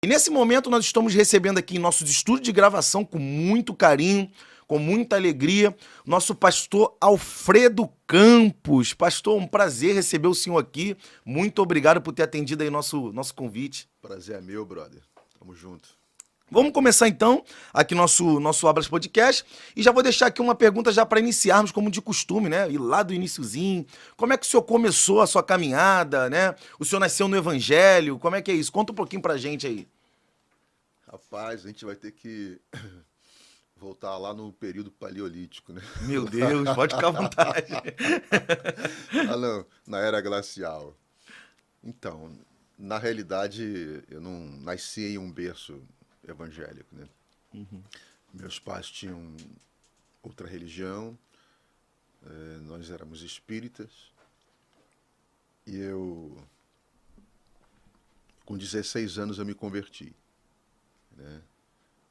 nesse momento nós estamos recebendo aqui em nossos estúdios de gravação com muito carinho, com muita alegria, nosso pastor Alfredo Campos. Pastor, um prazer receber o senhor aqui. Muito obrigado por ter atendido aí nosso convite. Prazer é meu, brother. Tamo junto. Vamos começar então aqui nosso Abras Podcast e já vou deixar aqui uma pergunta já para iniciarmos como de costume, né? E lá do iniciozinho, como é que o senhor começou a sua caminhada, né? O senhor nasceu no Evangelho, como é que é isso? Conta um pouquinho pra gente aí. Rapaz, a gente vai ter que voltar lá no período paleolítico, né? Meu Deus, pode ficar à vontade. Ah, não, na era glacial. Então, na realidade, eu não nasci em um berço evangélico, né? Meus pais tinham outra religião, nós éramos espíritas, e com 16 anos, eu me converti, né?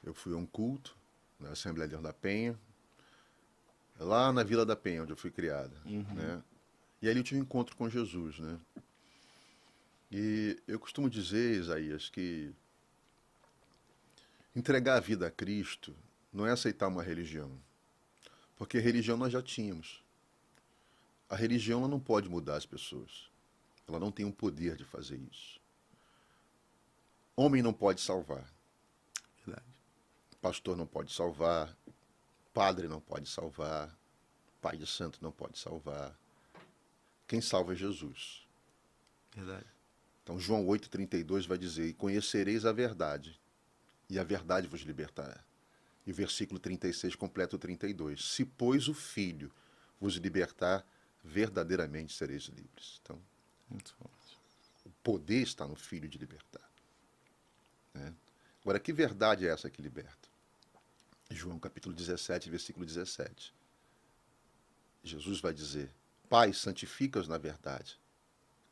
Eu fui a um culto na Assembleia de Deus da Penha, lá na Vila da Penha, onde eu fui criado, né? E ali eu tive um encontro com Jesus, né? E eu costumo dizer, Isaías, que entregar a vida a Cristo não é aceitar uma religião, porque religião nós já tínhamos. A religião ela não pode mudar as pessoas, ela não tem o poder de fazer isso. Homem não pode salvar, Verdade. pastor não pode salvar, padre não pode salvar, pai de santo não pode salvar. Quem salva é Jesus. Verdade. Então João 8,32 vai dizer: e conhecereis a verdade, e a verdade vos libertará. E o versículo 36 completa o 32. Se, pois, o Filho vos libertar, verdadeiramente sereis livres. Então, Muito forte. o poder está no Filho de libertar, né? Agora, que verdade é essa que liberta? João capítulo 17, versículo 17. Jesus vai dizer: Pai, santifica-os na verdade.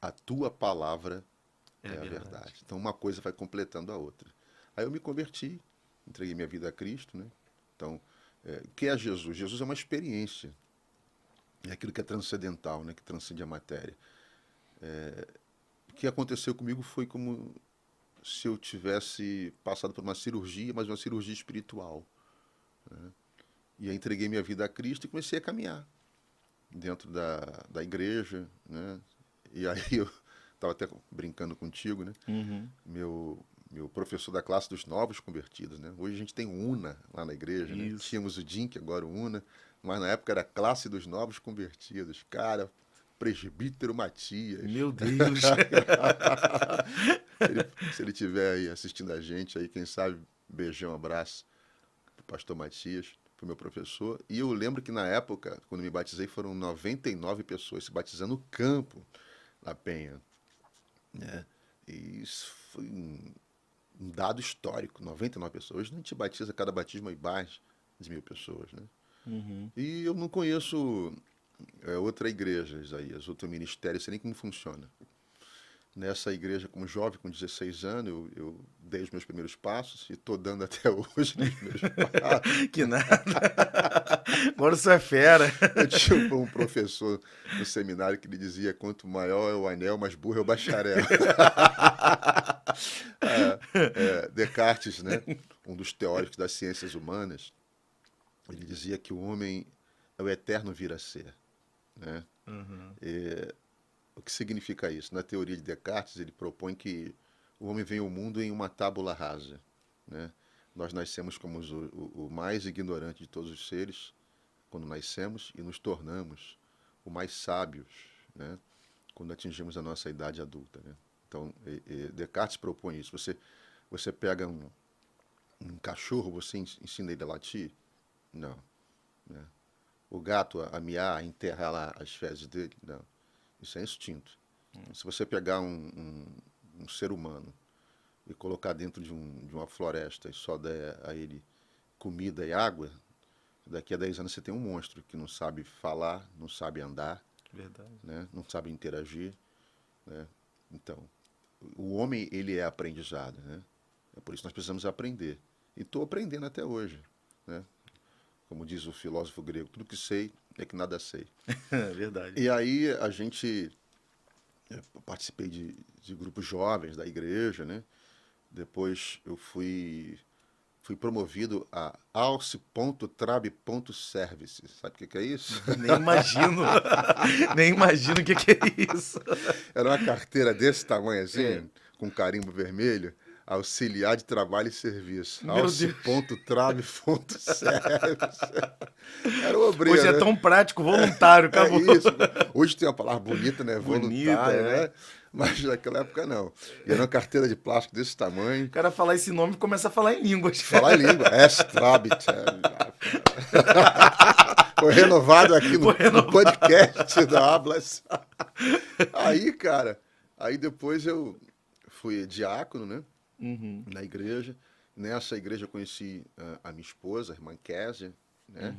A tua palavra é a verdade. Então, uma coisa vai completando a outra. Aí eu me converti, entreguei minha vida a Cristo, né? Então, o que é Jesus? Jesus é uma experiência. É aquilo que é transcendental, né? Que transcende a matéria. O que aconteceu comigo foi como se eu tivesse passado por uma cirurgia, mas uma cirurgia espiritual, né? E aí entreguei minha vida a Cristo e comecei a caminhar dentro da igreja, né? E aí eu estava até brincando contigo, né? Meu professor da classe dos novos convertidos, né? Hoje a gente tem o UNA lá na igreja, né? Isso. Tínhamos o DINC, agora o UNA, mas na época era a classe dos novos convertidos. Cara, presbítero Matias. Meu Deus. Se ele estiver aí assistindo a gente, aí, quem sabe, beijão, abraço pro pastor Matias, pro meu professor. E eu lembro que na época, quando me batizei, foram 99 pessoas se batizando no campo na Penha, né? E isso foi um dado histórico, 99 pessoas. Hoje a gente batiza cada batismo aí mais de 1.000 pessoas, né? E eu não conheço outra igreja, Isaías, outro ministério, sei nem como funciona. Nessa igreja, como jovem, com 16 anos, eu dei os meus primeiros passos e estou dando até hoje os meus passos. Que nada. Agora o senhor é fera. Eu tinha um professor no seminário que lhe dizia: quanto maior é o anel, mais burro é o bacharel. Descartes, né, um dos teóricos das ciências humanas, ele dizia que o homem é o eterno vir a ser, né? O que significa isso? Na teoria de Descartes, ele propõe que o homem vem ao mundo em uma tábula rasa, né? Nós nascemos como o mais ignorante de todos os seres quando nascemos e nos tornamos o mais sábios, né? Quando atingimos a nossa idade adulta, né? Então, Descartes propõe isso. Você pega um cachorro, você ensina ele a latir? Não, né? O gato a miar, a enterrar lá as fezes dele? Não. Isso é instinto. Se você pegar um ser humano e colocar dentro de uma floresta e só der a ele comida e água, daqui a 10 anos você tem um monstro que não sabe falar, não sabe andar, Verdade. né? Não sabe interagir, né? Então, o homem, ele é aprendizado, né? É por isso que nós precisamos aprender. E estou aprendendo até hoje, né? Como diz o filósofo grego, tudo que sei é que nada sei. Verdade. E aí eu participei de grupos jovens da igreja, né? Depois eu fui promovido a Alce.Trab.Service. Sabe o que é isso? Nem imagino. Nem imagino o que é isso. Era uma carteira desse tamanho assim, É. com carimbo vermelho. Auxiliar de trabalho e serviço. Meu Deus. Alce.Trab.Service. Era o obreiro, Hoje é né? tão prático, voluntário, É acabou. isso. Hoje tem uma palavra bonita, né? Bonita, Voluntário, é. né? Mas naquela época não. E era uma carteira de plástico desse tamanho. O cara falar esse nome e começa a falar em línguas. Falar em língua. Estrabit. Foi renovado aqui Foi no renovado. podcast da Hablas. Aí, cara, aí depois eu fui diácono, né? Uhum. Na igreja. Nessa igreja eu conheci a minha esposa, a irmã Késia, né?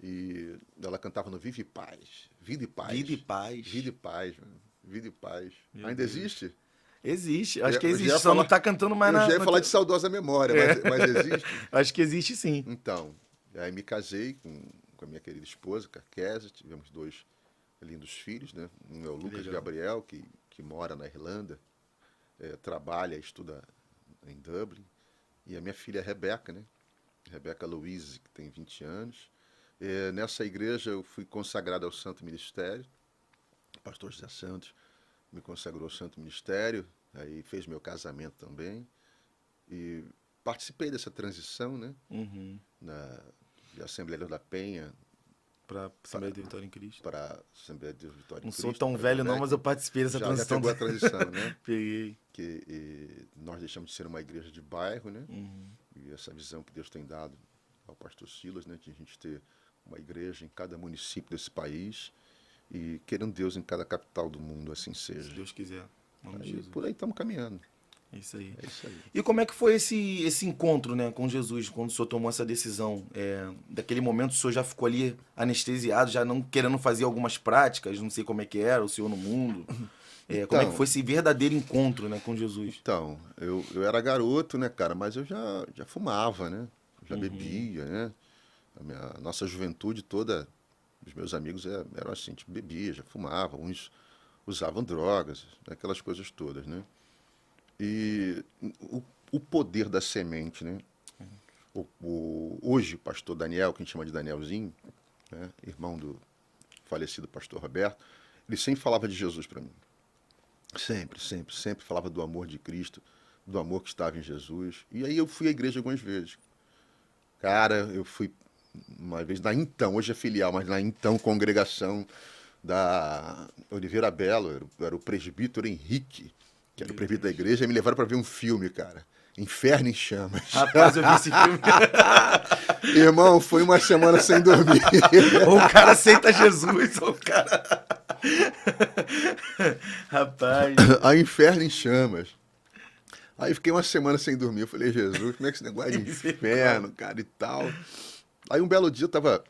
E ela cantava no Vive e Paz. Vida e Paz. Vida e paz. Vida e Paz, mano. Vida e Paz. Meu Ainda Deus. existe? Existe, acho que Eu já existe, ia só não falar- tá cantando mais Eu na... já ia na falar te- de saudosa memória, mas existe? Acho que existe sim. Então, aí me casei com a minha querida esposa, com a Késia, tivemos 2 lindos filhos, né? Um é o Lucas legal. Gabriel, que mora na Irlanda, trabalha, estuda em Dublin, e a minha filha Rebeca, né? Rebeca Louise, que tem 20 anos. Nessa igreja eu fui consagrado ao Santo Ministério, o pastor José Santos me consagrou ao Santo Ministério, aí fez meu casamento também, e participei dessa transição, né? Uhum. De Assembleia da Penha Pra Assembleia de Vitória em Cristo. para Assembleia de Vitória em Não Cristo. sou tão para velho não, Rebeca. mas eu participei dessa Já transição. pegou a transição, né? Peguei. Nós deixamos de ser uma igreja de bairro, né? Uhum. E essa visão que Deus tem dado ao pastor Silas, né? De a gente ter uma igreja em cada município desse país e querendo Deus em cada capital do mundo, assim Se seja. Deus quiser. Em nome de Aí, Jesus. por aí estamos caminhando. É isso aí. É isso aí. E como é que foi esse encontro, né, com Jesus, quando o senhor tomou essa decisão? Daquele momento o senhor já ficou ali anestesiado, já não querendo fazer algumas práticas, não sei como é que era, o senhor no mundo. Como é que foi esse verdadeiro encontro, né, com Jesus? Então, eu era garoto, né, cara, mas eu já fumava, né? Já bebia, né? A nossa juventude toda, os meus amigos eram assim, tipo, bebia, já fumava, uns usavam drogas, aquelas coisas todas, né? E o poder da semente, né? Hoje, o pastor Daniel, que a gente chama de Danielzinho, né? Irmão do falecido pastor Roberto, ele sempre falava de Jesus para mim. Sempre, sempre, sempre falava do amor de Cristo, do amor que estava em Jesus. E aí eu fui à igreja algumas vezes. Cara, eu fui uma vez hoje é filial, mas na então congregação da Oliveira Belo, era o presbítero Henrique, que era o presbítero da igreja, e me levaram para ver um filme, cara. Inferno em Chamas. Rapaz, eu vi esse filme. Irmão, foi uma semana sem dormir. Ou o cara aceita Jesus, ou o cara... Rapaz. A Inferno em Chamas. Aí fiquei uma semana sem dormir. Eu falei, Jesus, como é que esse negócio de inferno, cara, e tal. Aí um belo dia eu estava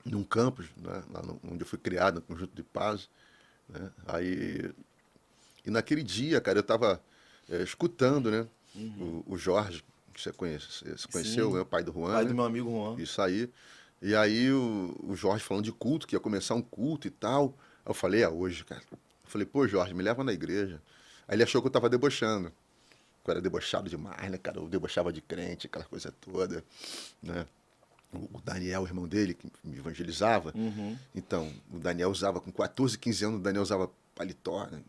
num campus, né, lá onde eu fui criado, no Conjunto de Paz. Né, e naquele dia, cara, eu estava escutando, né, o Jorge, que você conheceu, né, o pai do Juan. Pai né? do meu amigo Juan. Isso aí. E aí o Jorge falando de culto, que ia começar um culto e tal. Aí eu falei, hoje, cara. Eu falei, pô, Jorge, me leva na igreja. Aí ele achou que eu tava debochando. Eu era debochado demais, né, cara? Eu debochava de crente, aquela coisa toda, né? O Daniel, o irmão dele, que me evangelizava. Então, o Daniel usava, com 14, 15 anos, o Daniel usava paletó, né?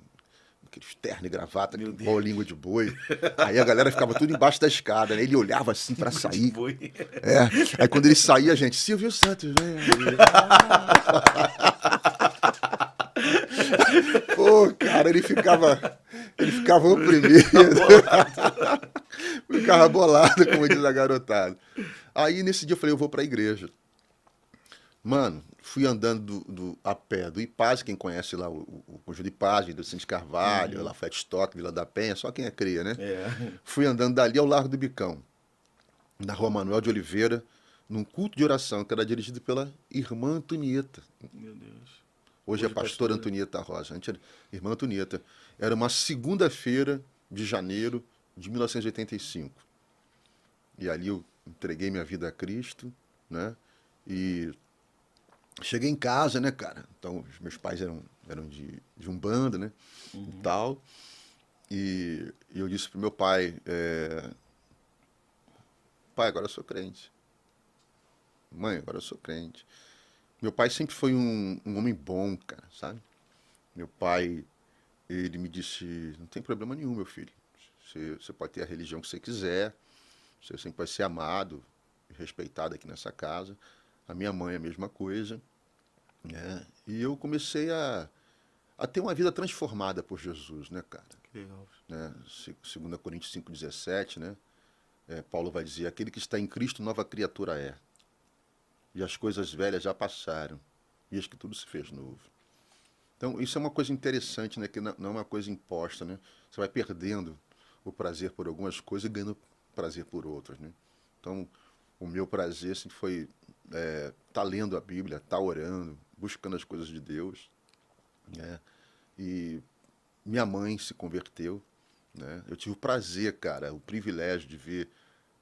Aqueles terno e gravata, Meu igual língua de boi. Aí a galera ficava tudo embaixo da escada, né? Ele olhava assim pra sair. Foi. Aí quando ele saía, a gente, Silvio Santos, vem aí. Pô, cara, ele ficava oprimido. Ficava bolado, como diz a garotada. Aí nesse dia eu falei, eu vou pra igreja. Mano, fui andando a pé do Ipaz, quem conhece lá o Conjunto de Paz, do Vicente Carvalho, Lafayette Stock, Vila da Penha, só quem é cria, né? Fui andando dali ao Largo do Bicão, na Rua Manuel de Oliveira, num culto de oração que era dirigido pela irmã Antonieta. Meu Deus. Hoje é pastora Antonieta Rosa, antes era irmã Antonieta. Era uma segunda-feira de janeiro de 1985. E ali eu entreguei minha vida a Cristo, né? E cheguei em casa, né, cara? Então, os meus pais eram de Umbanda, né? E tal. E eu disse pro meu pai, pai, agora eu sou crente. Mãe, agora eu sou crente. Meu pai sempre foi um homem bom, cara, sabe? Meu pai, ele me disse, não tem problema nenhum, meu filho. Você pode ter a religião que você quiser, você sempre vai ser amado e respeitado aqui nessa casa. A minha mãe é a mesma coisa, né? E eu comecei a ter uma vida transformada por Jesus, né, cara? Que legal. Né? 2 Coríntios 5,17, né? Paulo vai dizer, aquele que está em Cristo, nova criatura é. E as coisas velhas já passaram, e eis que tudo se fez novo. Então, isso é uma coisa interessante, né? Que não é uma coisa imposta, né? Você vai perdendo o prazer por algumas coisas e ganhando prazer por outras, né? Então, o meu prazer sempre foi tá lendo a Bíblia, tá orando, buscando as coisas de Deus, né? E minha mãe se converteu, né? Eu tive o prazer, cara, o privilégio de ver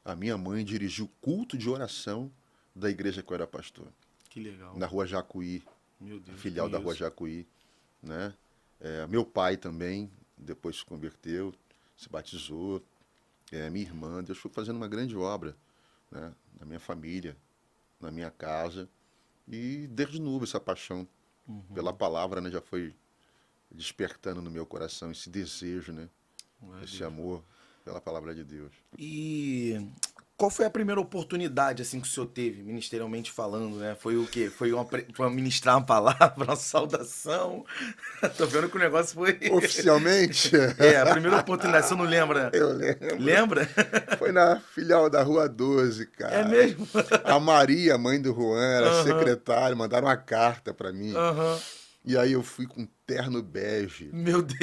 a minha mãe dirigir o culto de oração da igreja que eu era pastor, Que legal. na Rua Jacuí, Meu Deus. filial da Rua conheço. Jacuí, né? Meu pai também, depois se converteu, se batizou, minha irmã, Deus foi fazendo uma grande obra, né? Na minha família, na minha casa, e desde novo essa paixão pela palavra, né? Já foi despertando no meu coração esse desejo, né? Glória a Esse Deus. amor pela palavra de Deus. E qual foi a primeira oportunidade assim que o senhor teve, ministerialmente falando, né? Foi o quê? Foi ministrar uma palavra, uma saudação? Tô vendo que o negócio foi. Oficialmente, É, a primeira oportunidade, você não lembra? eu lembro, Lembra? foi na filial da Rua 12, É cara. mesmo? A Maria, mãe do Juan, era Aham, secretária, mandaram uma carta para mim. aham. E aí eu fui com um terno bege. Meu Deus.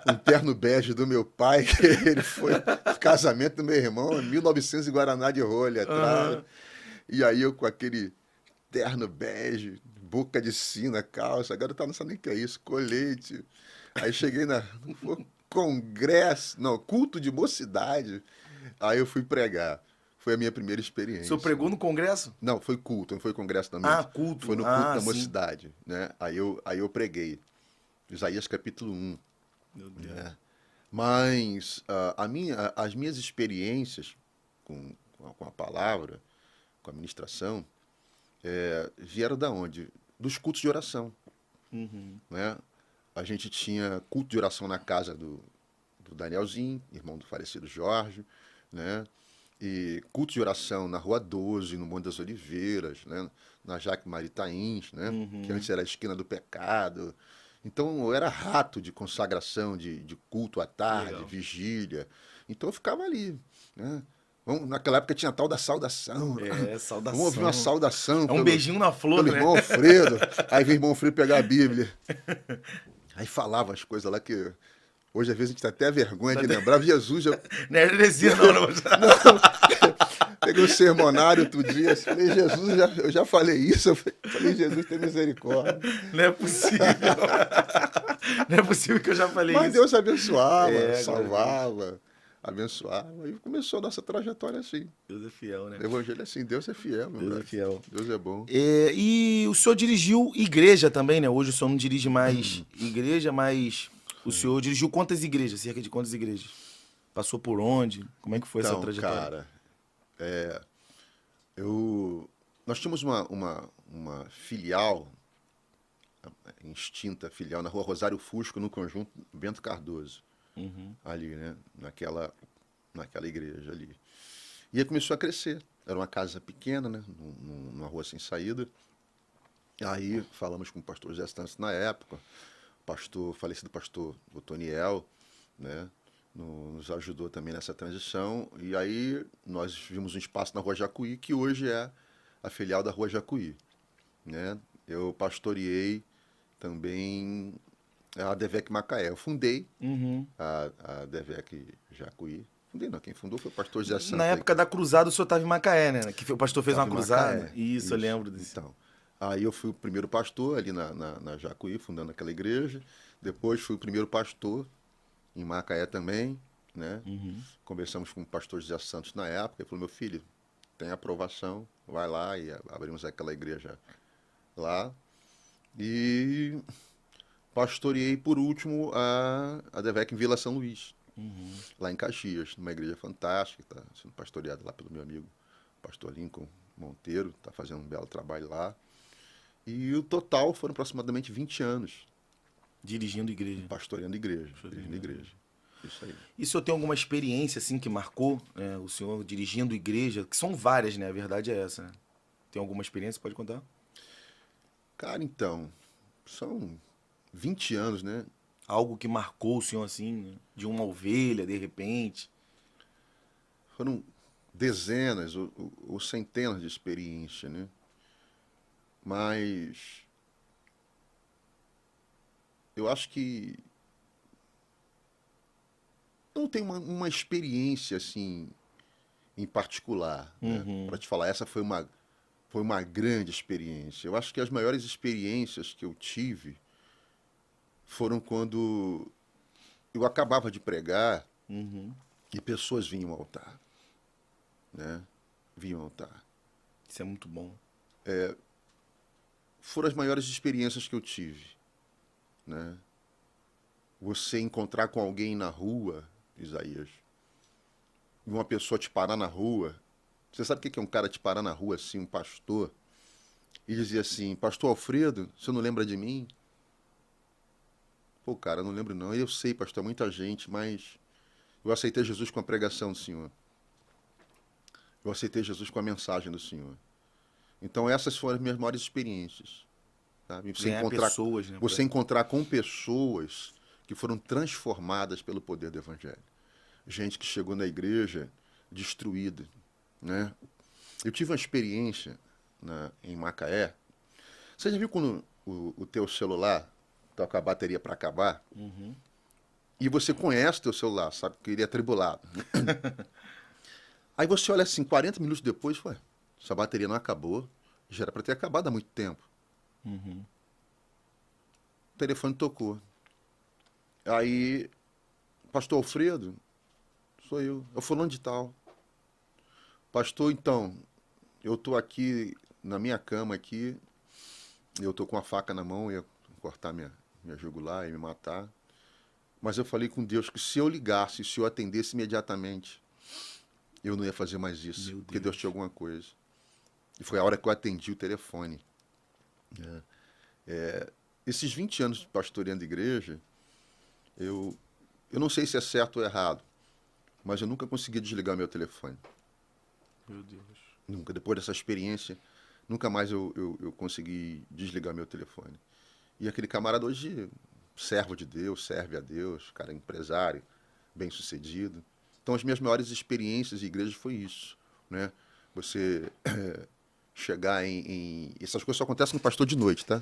Um terno bege do meu pai, que ele foi no casamento do meu irmão, em 1900 e Guaraná de rolha atrás. Aham. E aí eu com aquele terno bege, boca de sina, calça, agora tá não sabe nem o que é isso, colete. Aí cheguei no congresso, não, culto de mocidade. Aí eu fui pregar. Foi a minha primeira O senhor experiência. pregou no congresso? Não, foi culto, não foi congresso também. Ah, Foi culto. no culto Ah, da sim. mocidade, né? Aí eu preguei. Isaías capítulo 1. Meu Deus. Né? Mas as minhas experiências com a palavra, com a ministração, vieram da onde? Dos cultos de oração. Uhum. Né? A gente tinha culto de oração na casa do Danielzinho, irmão do falecido Jorge, né? E culto de oração na Rua 12, no Monte das Oliveiras, né? Na Jaque Maritaíns, né? Que Uhum. antes era a esquina do pecado. Então eu era rato de consagração, de culto à Que tarde, legal. vigília. Então eu ficava ali, né? Naquela época tinha a tal da saudação. É, Vamos ouvir uma saudação. saudação É um beijinho na flor, pelo né? irmão Alfredo. Aí vem o irmão Alfredo pegar a Bíblia. Aí falava as coisas lá que hoje às vezes a gente tem até vergonha de lembrar. Jesus, Não é heresia, não, não. peguei o sermonário outro dia, falei, Jesus, eu já falei isso. Eu falei, Jesus, tem misericórdia. Não é possível. Não é possível que eu já falei Mas isso. Deus abençoava, É, glória a Deus. salvava, abençoava. E começou a nossa trajetória assim. Deus é fiel, né? O evangelho é assim, Deus é fiel, meu Deus é brother. fiel. Deus é bom. É, e o senhor dirigiu igreja também, né? Hoje o senhor não dirige mais igreja, mas o senhor dirigiu quantas igrejas? Cerca de quantas igrejas? Passou por onde? Como é que foi essa Então, trajetória? cara, nós tínhamos uma filial, extinta filial, na Rua Rosário Fusco, no conjunto Bento Cardoso, ali, né? Naquela igreja ali. E aí começou a crescer. Era uma casa pequena, né? Numa rua sem saída. Aí falamos com o pastor Zé Santos na época, falecido pastor Otoniel, né? Nos ajudou também nessa transição. E aí nós vimos um espaço na Rua Jacuí, que hoje é a filial da Rua Jacuí, né? Eu pastoreei também a Devec Macaé. Eu fundei Uhum. a Devec Jacuí. Fundei não, quem fundou foi o pastor Zé Na Santos. época da cruzada, o senhor estava em Macaé, né? Que o pastor fez uma Estava em cruzada. Macaé. Isso, eu lembro disso. Então, aí eu fui o primeiro pastor ali na Jacuí, fundando aquela igreja. Depois fui o primeiro pastor em Macaé também, né? Conversamos com o pastor José Santos na época. Ele falou, meu filho, tem aprovação, vai lá. E abrimos aquela igreja lá. E pastoreei, por último, a Devec em Vila São Luís, lá em Caxias, numa igreja fantástica, está sendo pastoreada lá pelo meu amigo pastor Lincoln Monteiro, está fazendo um belo trabalho lá. E o total foram aproximadamente 20 anos Dirigindo igreja. pastoreando igreja, dirigindo igreja. Isso aí. E o senhor tem alguma experiência, assim, que marcou, o senhor dirigindo igreja? Que são várias, né? A verdade é essa, né? Tem alguma experiência? Pode contar? Cara, então, são 20 anos, né? Algo que marcou o senhor, assim, né? De uma ovelha, de repente. Foram dezenas ou centenas de experiências, né? Mas eu acho que não tem uma experiência assim em particular, né? Para te falar, essa foi uma grande experiência. Eu acho que as maiores experiências que eu tive foram quando eu acabava de pregar e pessoas vinham ao altar, né? Vinham ao altar. Isso é muito bom. Foram as maiores experiências que eu tive, né? Você encontrar com alguém na rua, Isaías, e uma pessoa te parar na rua. Você sabe o que é um cara te parar na rua assim, um pastor, e dizer assim: Pastor Alfredo, você não lembra de mim? Pô, cara, não lembro não. Eu sei, pastor, é muita gente, mas eu aceitei Jesus com a pregação do Senhor. Eu aceitei Jesus com a mensagem do Senhor. Então essas foram as minhas maiores experiências, sabe? Ganhar pessoas, né? Você encontrar com pessoas que foram transformadas pelo poder do Evangelho. Gente que chegou na igreja destruída, né? Eu tive uma experiência em Macaé. Você já viu quando o teu celular tá com a bateria para acabar? E você conhece teu celular, sabe que ele é atribulado. Aí você olha assim, 40 minutos depois, ué, essa bateria não acabou. Já era para ter acabado há muito tempo. O telefone tocou. Aí, pastor Alfredo, sou eu. Eu fulano de tal. Pastor, então, eu tô aqui na minha cama aqui, eu tô com a faca na mão, ia cortar minha jugular e me matar. Mas eu falei com Deus que se eu ligasse, se eu atendesse imediatamente, eu não ia fazer mais isso, porque Deus tinha alguma coisa. E foi a hora que eu atendi o telefone. Esses 20 anos pastoreando igreja, eu não sei se é certo ou errado, mas eu nunca consegui desligar meu telefone. Meu Deus. Nunca. Depois dessa experiência, nunca mais eu consegui desligar meu telefone. E aquele camarada hoje, servo de Deus, serve a Deus, cara empresário, bem-sucedido. Então, as minhas maiores experiências em igreja foi isso, né? Você chegar essas coisas só acontecem no pastor de noite, tá?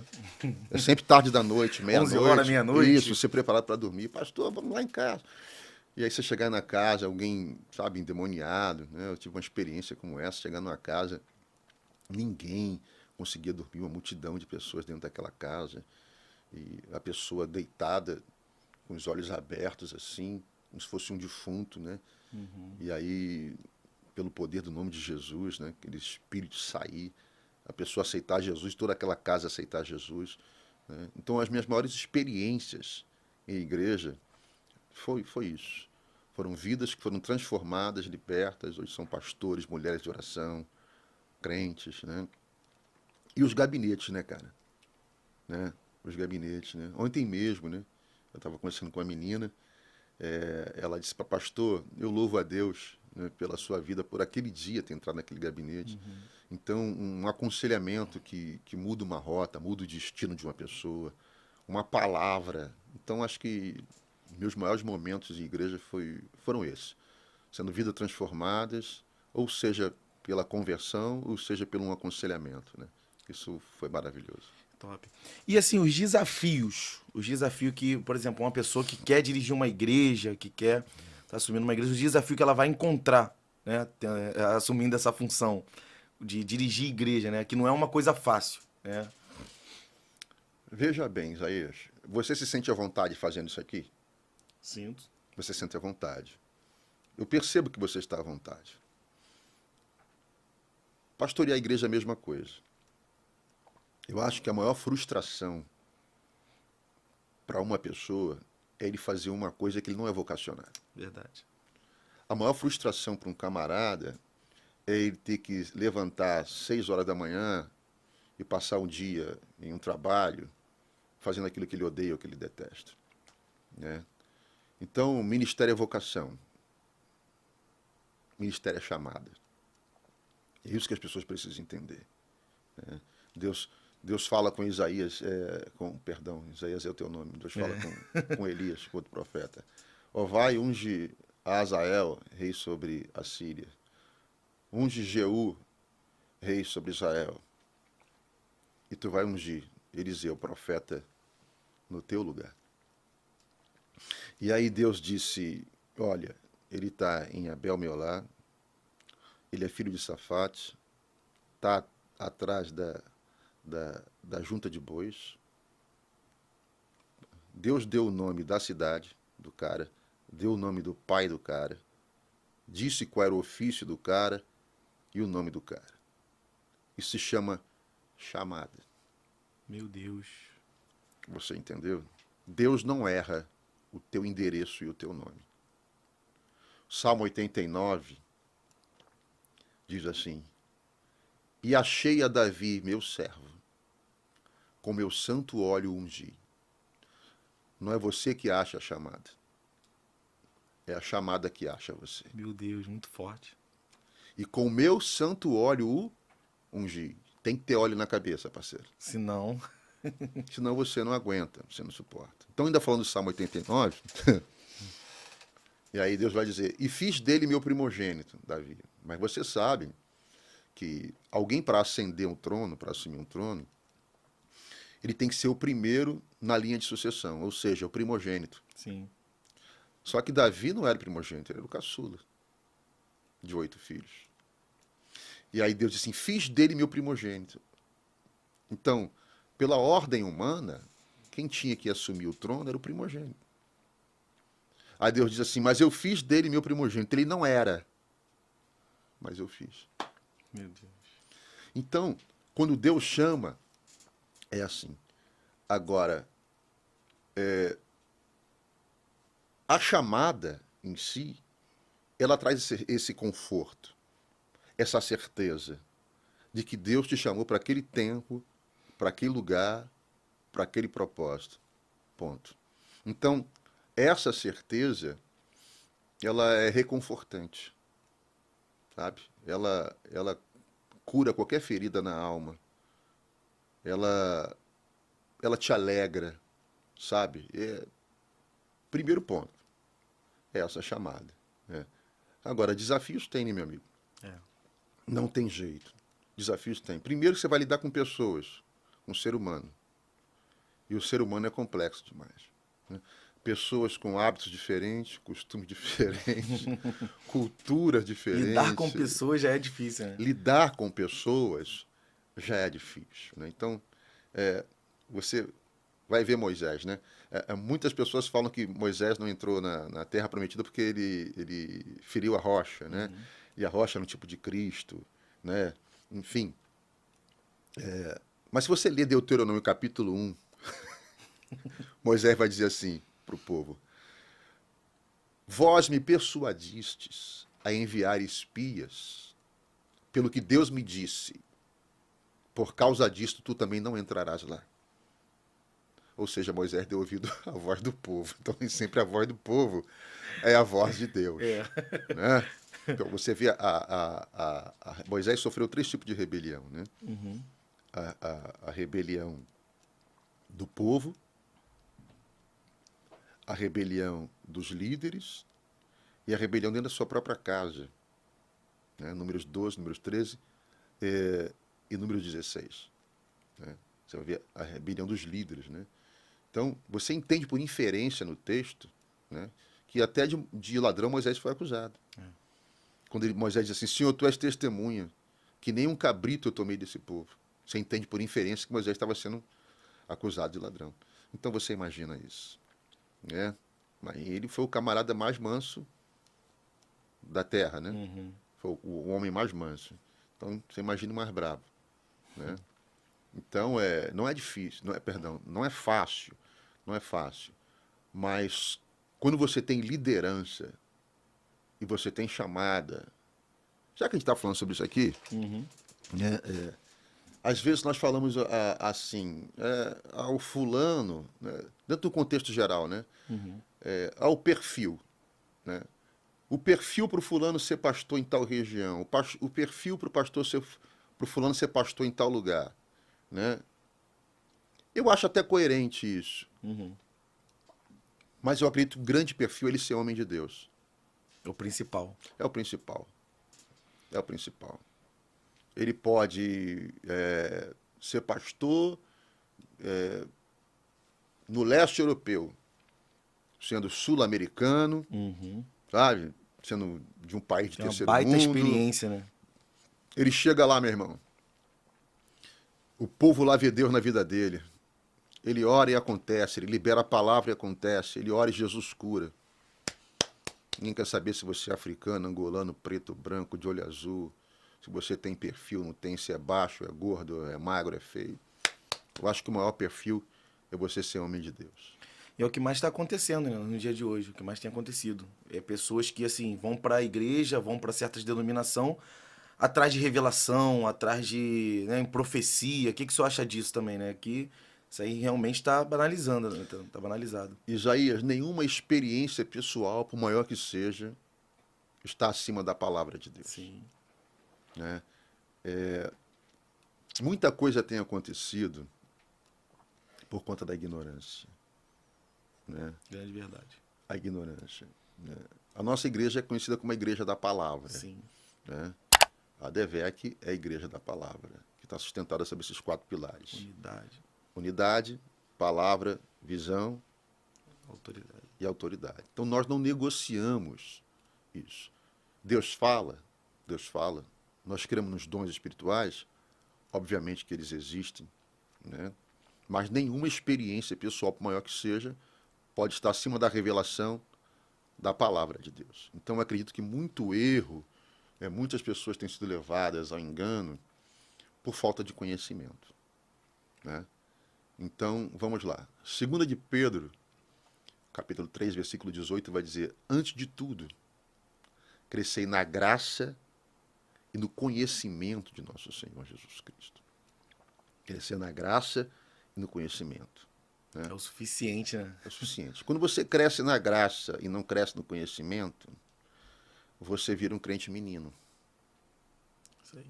É sempre tarde da noite, 11 horas, meia-noite. meia-noite. Isso, você preparado para dormir. Pastor, vamos lá em casa. E aí você chegar na casa, alguém, sabe, endemoniado, né? Eu tive uma experiência como essa, chegar numa casa, ninguém conseguia dormir, uma multidão de pessoas dentro daquela casa. E a pessoa deitada, com os olhos abertos, assim, como se fosse um defunto, né? E aí, pelo poder do nome de Jesus, né? Aquele espírito sair, a pessoa aceitar Jesus, toda aquela casa aceitar Jesus, né? Então, as minhas maiores experiências em igreja foi isso. Foram vidas que foram transformadas, libertas, hoje são pastores, mulheres de oração, crentes, né? E os gabinetes, né, cara? Né? Os gabinetes, né? Ontem mesmo, né? Eu estava conversando com uma menina, ela disse para pastor, eu louvo a Deus, né, pela sua vida, por aquele dia ter entrado naquele gabinete. Então, um aconselhamento que muda uma rota, muda o destino de uma pessoa, uma palavra. Então, acho que meus maiores momentos de igreja foram esses, sendo vidas transformadas, ou seja, pela conversão, ou seja, pelo um aconselhamento, né? Isso foi maravilhoso. Top. E assim, os desafios. Os desafios que, por exemplo, uma pessoa que quer dirigir uma igreja, que quer estar assumindo uma igreja, os desafios que ela vai encontrar, né? Assumindo essa função de dirigir igreja, né? Que não é uma coisa fácil, né? Veja bem, Isaías, você se sente à vontade fazendo isso aqui? Sinto. Você sente à vontade. Eu percebo que você está à vontade. Pastorear a igreja é a mesma coisa. Eu acho que a maior frustração para uma pessoa é ele fazer uma coisa que ele não é vocacionado. Verdade. A maior frustração para um camarada é ele ter que levantar às 6 horas da manhã e passar um dia em um trabalho fazendo aquilo que ele odeia ou que ele detesta, né? Então, ministério é vocação. Ministério é chamada. É isso que as pessoas precisam entender, né? Deus fala com Isaías, Isaías é o teu nome. Deus fala com Elias, com outro profeta. Ó, vai, unge Azael, rei sobre a Síria. Unge Jeú, rei sobre Israel. E tu vai ungir Eliseu, profeta, no teu lugar. E aí Deus disse, olha, ele está em Abel-Meolá, ele é filho de Safate, está atrás da junta de bois. Deus deu o nome da cidade do cara, deu o nome do pai do cara, disse qual era o ofício do cara e o nome do cara. Isso se chama chamada. Meu Deus. Você entendeu? Deus não erra o teu endereço e o teu nome. Salmo 89 diz assim: e achei a Davi, meu servo, com meu santo óleo ungi. Não é você que acha a chamada. É a chamada que acha você. Meu Deus, muito forte. E com meu santo óleo o ungi. Tem que ter óleo na cabeça, parceiro. Senão, Senão você não aguenta, você não suporta. Então, ainda falando do Salmo 89, e aí Deus vai dizer, e fiz dele meu primogênito, Davi. Mas você sabe que alguém para ascender um trono, para assumir um trono, ele tem que ser o primeiro na linha de sucessão, ou seja, o primogênito. sim. Só que Davi não era o primogênito, ele era o caçula de 8 filhos. E aí Deus disse assim, fiz dele meu primogênito. Então, pela ordem humana, quem tinha que assumir o trono era o primogênito. Aí Deus diz assim, mas eu fiz dele meu primogênito. Ele não era, mas eu fiz. Meu Deus. Então, quando Deus chama, é assim. Agora, a chamada em si, ela traz esse conforto, essa certeza de que Deus te chamou para aquele tempo, para aquele lugar, para aquele propósito. Ponto. Então, essa certeza, ela é reconfortante, sabe? Ela cura qualquer ferida na alma. Ela te alegra, sabe? Primeiro ponto, é essa chamada, né? Agora, desafios tem, né, meu amigo? É. Não tem jeito. Desafios tem. Primeiro que você vai lidar com pessoas, com ser humano. E o ser humano é complexo demais, né? Pessoas com hábitos diferentes, costumes diferentes, culturas diferentes. Lidar com pessoas já é difícil, né? Lidar com pessoas já é difícil, né? Então, você vai ver Moisés, né? Muitas pessoas falam que Moisés não entrou na Terra Prometida porque ele feriu a rocha, né? Uhum. E a rocha era um tipo de Cristo, né? Enfim. Mas se você ler Deuteronômio capítulo 1, Moisés vai dizer assim para o povo: vós me persuadistes a enviar espias, pelo que Deus me disse, por causa disto tu também não entrarás lá. Ou seja, Moisés deu ouvido à voz do povo. Então, nem sempre a voz do povo é a voz de Deus. É. Né? Então, você vê, Moisés sofreu 3 tipos de rebelião. Né? Uhum. A rebelião do povo, a rebelião dos líderes e a rebelião dentro da sua própria casa. Né? Números 12, números 13 e números 16. Né? Você vai ver a rebelião dos líderes. Né? Então, você entende por inferência no texto, né, que até de ladrão Moisés foi acusado. Quando Moisés diz assim, Senhor, tu és testemunha, que nem um cabrito eu tomei desse povo. Você entende por inferência que Moisés estava sendo acusado de ladrão. Então você imagina isso. Né? Mas ele foi o camarada mais manso da terra, né? Uhum. Foi o homem mais manso. Então você imagina o mais bravo. Né? Então não é difícil, não é fácil, não é fácil. Mas quando você tem liderança e você tem chamada, já que a gente está falando sobre isso aqui, né, às vezes nós falamos assim, ao fulano, né, dentro do contexto geral, né, ao perfil, né? O perfil para o fulano ser pastor em tal região, o perfil para o pastor ser, para o fulano ser pastor em tal lugar, né? Eu acho até coerente isso, mas eu acredito que o grande perfil é ele ser homem de Deus. É o principal. É o principal. É o principal. Ele pode ser pastor no leste europeu, sendo sul-americano, sabe? Sendo de um país de Tem uma terceiro baita mundo. experiência, né? Ele chega lá, meu irmão. O povo lá vê Deus na vida dele. Ele ora e acontece. Ele libera a palavra e acontece. Ele ora e Jesus cura. Ninguém quer saber se você é africano, angolano, preto, branco, de olho azul. Se você tem perfil, não tem, se é baixo, é gordo, é magro, é feio. Eu acho que o maior perfil é você ser homem de Deus. E é o que mais está acontecendo, né, no dia de hoje, o que mais tem acontecido. É pessoas que, assim, vão para a igreja, vão para certas denominação, atrás de revelação, atrás de, né, em profecia. O que o senhor acha disso também, né? Que isso aí realmente está banalizando, né? Tá banalizado. Isaías, nenhuma experiência pessoal, por maior que seja, está acima da palavra de Deus. Sim. Né? Muita coisa tem acontecido por conta da ignorância. Né? Grande verdade. A ignorância. Né? A nossa igreja é conhecida como a igreja da palavra. Sim. Né? A DEVEC é a igreja da palavra, que está sustentada sobre esses 4 pilares. Unidade. Unidade, palavra, visão Autoridade. e autoridade. Então nós não negociamos isso. Deus fala. Nós cremos nos dons espirituais, obviamente que eles existem, né? Mas nenhuma experiência pessoal, por maior que seja, pode estar acima da revelação da palavra de Deus. Então eu acredito que muito erro, muitas pessoas têm sido levadas ao engano por falta de conhecimento. Né? Então, vamos lá. 2 de Pedro, capítulo 3, versículo 18, vai dizer: antes de tudo, crescei na graça e no conhecimento de nosso Senhor Jesus Cristo. Crescer na graça e no conhecimento. Né? É o suficiente, né? É o suficiente. Quando você cresce na graça e não cresce no conhecimento, você vira um crente menino. Isso aí.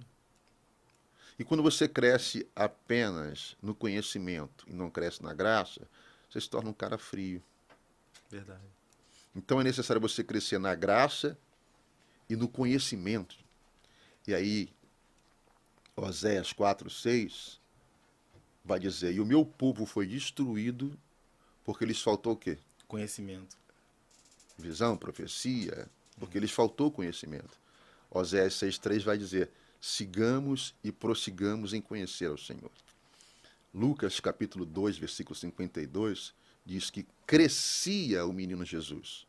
E quando você cresce apenas no conhecimento e não cresce na graça, você se torna um cara frio. Verdade. Então é necessário você crescer na graça e no conhecimento. E aí, Oséias 4:6 vai dizer: e o meu povo foi destruído porque lhes faltou o quê? Conhecimento. Visão, profecia, porque lhes faltou conhecimento. Oséias 6:3 vai dizer: sigamos e prossigamos em conhecer ao Senhor. Lucas capítulo 2, versículo 52, diz que crescia o menino Jesus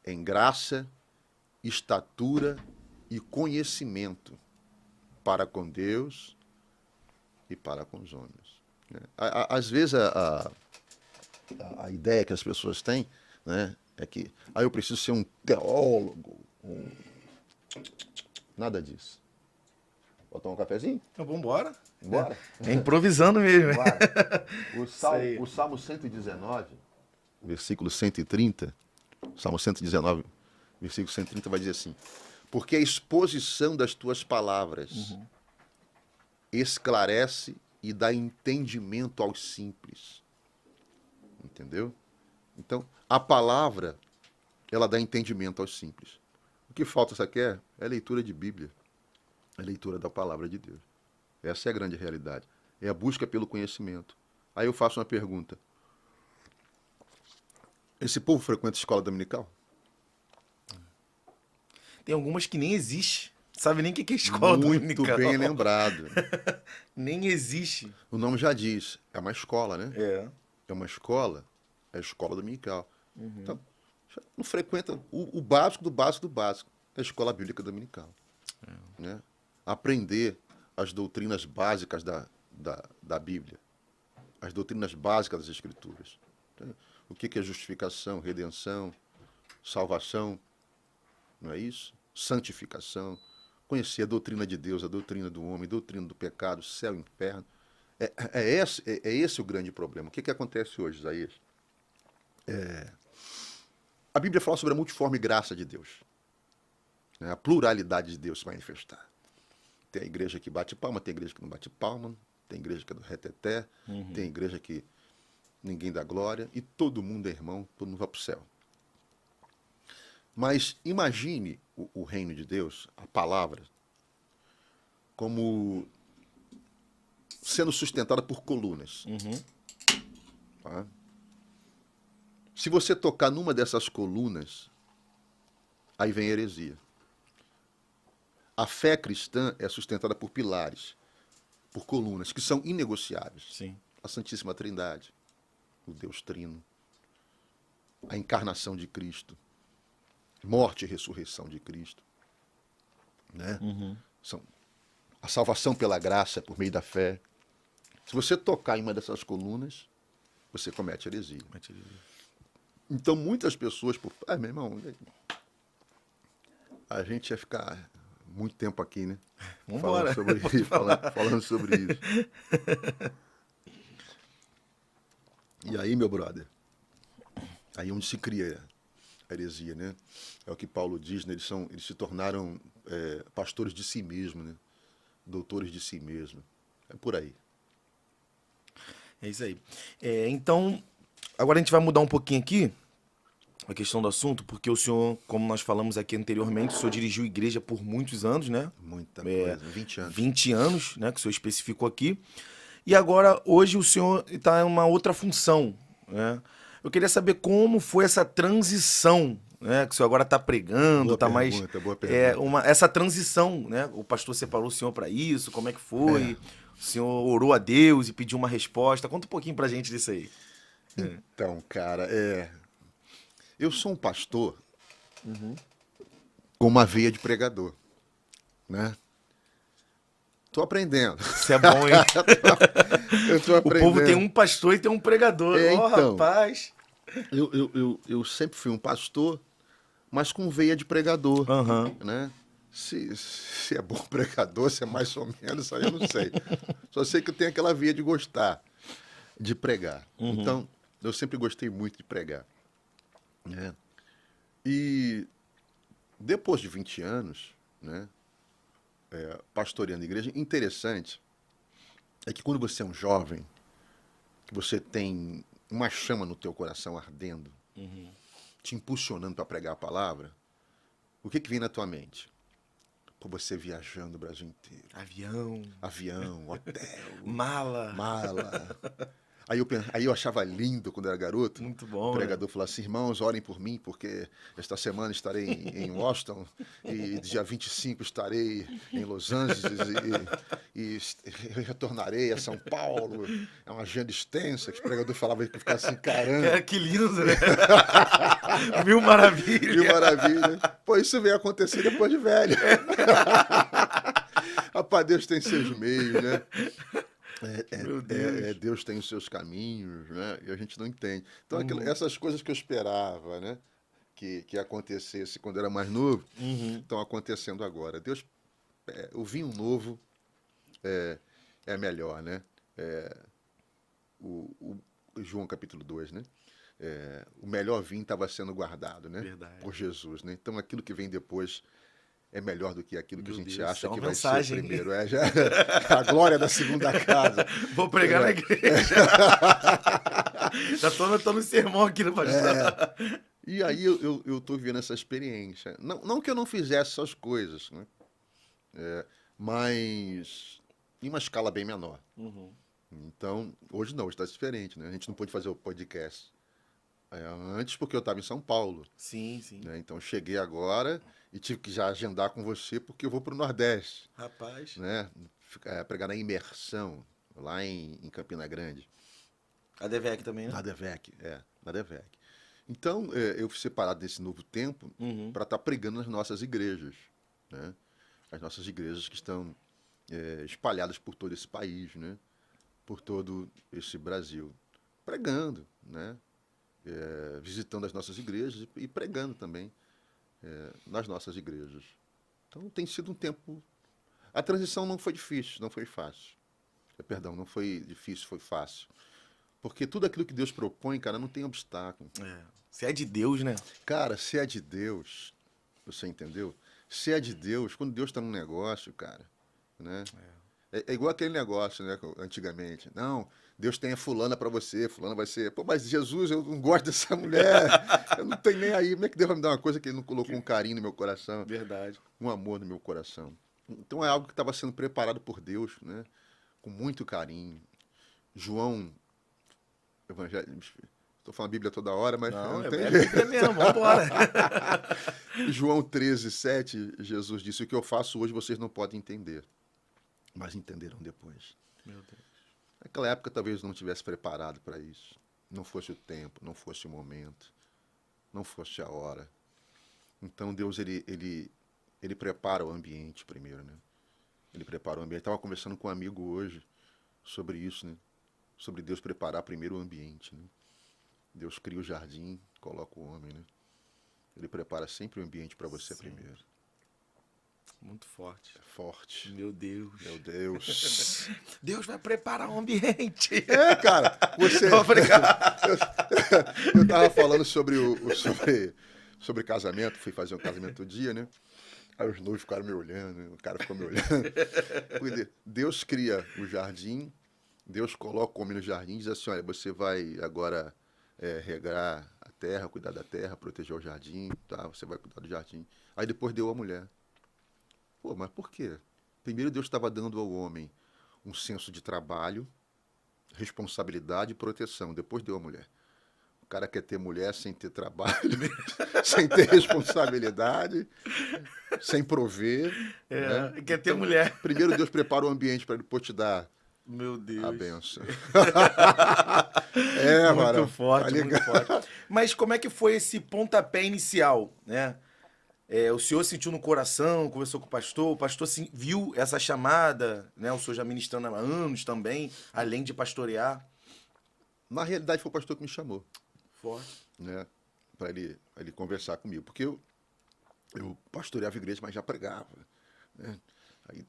em graça, estatura e conhecimento para com Deus e para com os homens. Às vezes a ideia que as pessoas têm, né, é que eu preciso ser um teólogo. Nada disso. Botar um cafezinho? Então, vamos embora. Bora. É improvisando mesmo. Bora. Aí. O Salmo 119, versículo 130, Salmo 119, versículo 130 vai dizer assim: porque a exposição das tuas palavras esclarece e dá entendimento aos simples. Entendeu? Então, a palavra, ela dá entendimento aos simples. O que falta, sabe, é leitura de Bíblia. É leitura da palavra de Deus. Essa é a grande realidade. É a busca pelo conhecimento. Aí eu faço uma pergunta. Esse povo frequenta escola dominical? Tem algumas que nem existe. Sabe nem o que é escola dominical. Muito bem lembrado. Nem existe. O nome já diz. É uma escola, né? É. É uma escola. É a escola dominical. Então, não frequenta o básico do básico do básico. É a escola bíblica dominical. Né? Aprender as doutrinas básicas da Bíblia. As doutrinas básicas das Escrituras. O que é justificação, redenção, salvação, não é isso? Santificação, conhecer a doutrina de Deus, a doutrina do homem, a doutrina do pecado, céu e inferno. É esse o grande problema. O que acontece hoje, Isaías? A Bíblia fala sobre a multiforme graça de Deus, né? A pluralidade de Deus se manifestar. Tem a igreja que bate palma, tem a igreja que não bate palma, tem a igreja que é do reteté, tem a igreja que ninguém dá glória, e todo mundo é irmão, todo mundo vai para o céu. Mas imagine o reino de Deus, a palavra, como sendo sustentada por colunas. Tá? Se você tocar numa dessas colunas, aí vem heresia. A fé cristã é sustentada por pilares, por colunas, que são inegociáveis. Sim. A Santíssima Trindade, o Deus Trino, a encarnação de Cristo, morte e ressurreição de Cristo, né? A salvação pela graça, por meio da fé. Se você tocar em uma dessas colunas, você comete heresia. Então, muitas pessoas... meu irmão, a gente ia ficar muito tempo aqui, né? Vambora. Falando sobre isso. E aí, meu brother, aí onde se cria a heresia, né? É o que Paulo diz, né? Eles se tornaram pastores de si mesmo, né? Doutores de si mesmo. É por aí. É isso aí. Então, agora a gente vai mudar um pouquinho aqui a questão do assunto, porque o senhor, como nós falamos aqui anteriormente, o senhor dirigiu igreja por muitos anos, né? Muita coisa, 20 anos. 20 anos, né, que o senhor especificou aqui. E agora, hoje, o senhor está em uma outra função, né? Eu queria saber como foi essa transição, né? Que o senhor agora está pregando, está mais... Boa pergunta. Essa transição, né? O pastor separou o senhor para isso, como é que foi? O senhor orou a Deus e pediu uma resposta. Conta um pouquinho pra gente disso aí. Então, cara, eu sou um pastor com uma veia de pregador, né? Tô aprendendo. Isso é bom, hein? Eu tô O aprendendo. povo tem um pastor e tem um pregador. Então, Rapaz. Eu sempre fui um pastor, mas com veia de pregador, né? Se é bom pregador, se é mais ou menos, isso aí eu não sei. Só sei que eu tenho aquela veia de gostar de pregar. Então, eu sempre gostei muito de pregar, né? E depois de 20 anos, né, pastoreando a igreja, interessante é que quando você é um jovem, que você tem uma chama no teu coração ardendo, te impulsionando para pregar a palavra, o que vem na tua mente? Por você viajando o Brasil inteiro. Avião, hotel. Mala. Aí eu achava lindo quando era garoto. Muito bom. O pregador falava assim: irmãos, orem por mim, porque esta semana estarei em Washington e dia 25 estarei em Los Angeles e retornarei a São Paulo. É uma agenda extensa, que o pregador falava que ficava assim, caramba. Que lindo, né? Mil maravilhas. Mil maravilhas. Pô, isso veio acontecer depois de velho. Rapaz, Deus tem seus meios, né? Meu Deus. Deus tem os seus caminhos, né? E a gente não entende. Então, essas coisas que eu esperava, né, que acontecesse quando eu era mais novo, estão acontecendo agora. Deus, o vinho novo é melhor, né? O João capítulo 2, né? O melhor vinho estava sendo guardado, né? Verdade. Por Jesus, né? Então, aquilo que vem depois é melhor do que aquilo que a gente Deus, acha que vai mensagem, ser primeiro. A glória da segunda casa. Vou pregar na igreja. Já tô anotando um sermão aqui no pastor. E aí eu tô vivendo essa experiência. Não que eu não fizesse essas coisas, né? Mas em uma escala bem menor. Então, hoje não, hoje está diferente, né? A gente não pôde fazer o podcast antes porque eu estava em São Paulo. Sim. Né? Então, eu cheguei agora e tive que já agendar com você porque eu vou para o Nordeste. Rapaz. Né? Pregar na imersão, lá em Campina Grande. A DVEC também, né? Na DVEC. Então, eu fui separado desse novo tempo para estar pregando nas nossas igrejas, né? As nossas igrejas que estão espalhadas por todo esse país, né? Por todo esse Brasil. Pregando, né? visitando as nossas igrejas e pregando também nas nossas igrejas. Então tem sido um tempo... A transição não foi difícil, não foi fácil. Perdão, não foi difícil, foi fácil. Porque tudo aquilo que Deus propõe, cara, não tem obstáculo. Se é de Deus, né? Cara, se é de Deus, você entendeu? Se é de Deus, quando Deus está num negócio, cara, né? É igual aquele negócio, né, antigamente. Não, Deus tem a fulana para você, fulana vai ser... Pô, mas Jesus, eu não gosto dessa mulher, eu não tenho nem aí. Como é que Deus vai me dar uma coisa que Ele não colocou um carinho no meu coração? Verdade. Um amor no meu coração. Então é algo que estava sendo preparado por Deus, né? Com muito carinho. João, Evangelho... Estou falando a Bíblia toda hora, mas Não, não tem é jeito. Bíblia mesmo, vambora. João 13:7, Jesus disse: o que eu faço hoje vocês não podem entender, mas entenderão depois. Meu Deus. Naquela época talvez não tivesse preparado para isso. Não fosse o tempo, não fosse o momento, não fosse a hora. Então Deus, ele prepara o ambiente primeiro, né? Ele prepara o ambiente. Estava conversando com um amigo hoje sobre isso, né? Sobre Deus preparar primeiro o ambiente, né? Deus cria o jardim, coloca o homem, né? Ele prepara sempre o ambiente para você primeiro. Muito forte. É forte. Meu Deus. Meu Deus. Deus vai preparar o ambiente. Cara, você... eu tava falando sobre casamento, fui fazer um casamento outro dia, né? Aí os noivos ficaram me olhando, o cara ficou me olhando. Deus cria o jardim, Deus coloca o homem no jardim e diz assim, olha, você vai agora regar a terra, cuidar da terra, proteger o jardim, tá? Você vai cuidar do jardim. Aí depois deu a mulher. Pô, mas por quê? Primeiro Deus estava dando ao homem um senso de trabalho, responsabilidade e proteção. Depois deu a mulher. O cara quer ter mulher sem ter trabalho, sem ter responsabilidade, sem prover. Né? Quer ter mulher. Primeiro Deus prepara o ambiente para depois te dar Meu Deus. a bênção. Muito Varão, forte, tá muito forte. Mas como é que foi esse pontapé inicial, né? O senhor sentiu no coração, conversou com o pastor viu essa chamada, né? O senhor já ministrando há anos também, além de pastorear. Na realidade, foi o pastor que me chamou. Forte. Né? Para ele conversar comigo. Porque eu pastoreava a igreja, mas já pregava. Né? Aí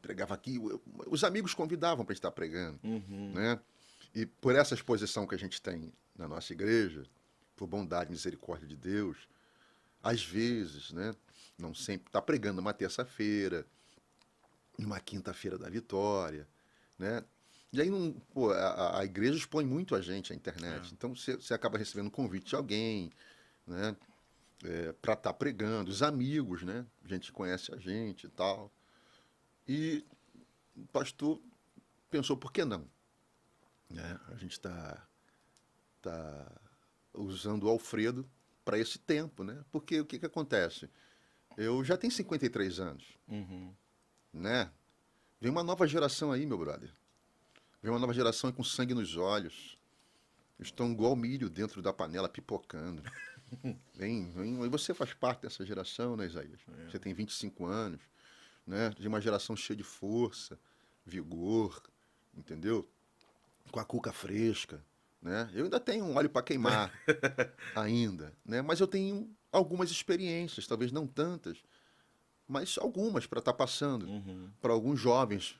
pregava aqui, os amigos convidavam para estar pregando. Né? E por essa exposição que a gente tem na nossa igreja, por bondade e misericórdia de Deus, às vezes, né, não sempre, está pregando numa terça-feira, numa quinta-feira da Vitória, né? E aí a igreja expõe muito a gente à internet. Então você acaba recebendo um convite de alguém, né, para estar pregando, os amigos, né? A gente conhece a gente e tal. E o pastor pensou, por que não? Né? A gente está usando o Alfredo para esse tempo, né? Porque o que acontece? Eu já tenho 53 anos, né? Vem uma nova geração aí, meu brother. Vem uma nova geração com sangue nos olhos. Estão igual milho dentro da panela, pipocando. Vem, e você faz parte dessa geração, né, Isaías? Você tem 25 anos, né? De uma geração cheia de força, vigor, entendeu? Com a cuca fresca. Né? Eu ainda tenho um óleo para queimar, ainda, né? Mas eu tenho algumas experiências, talvez não tantas, mas algumas para estar passando para alguns jovens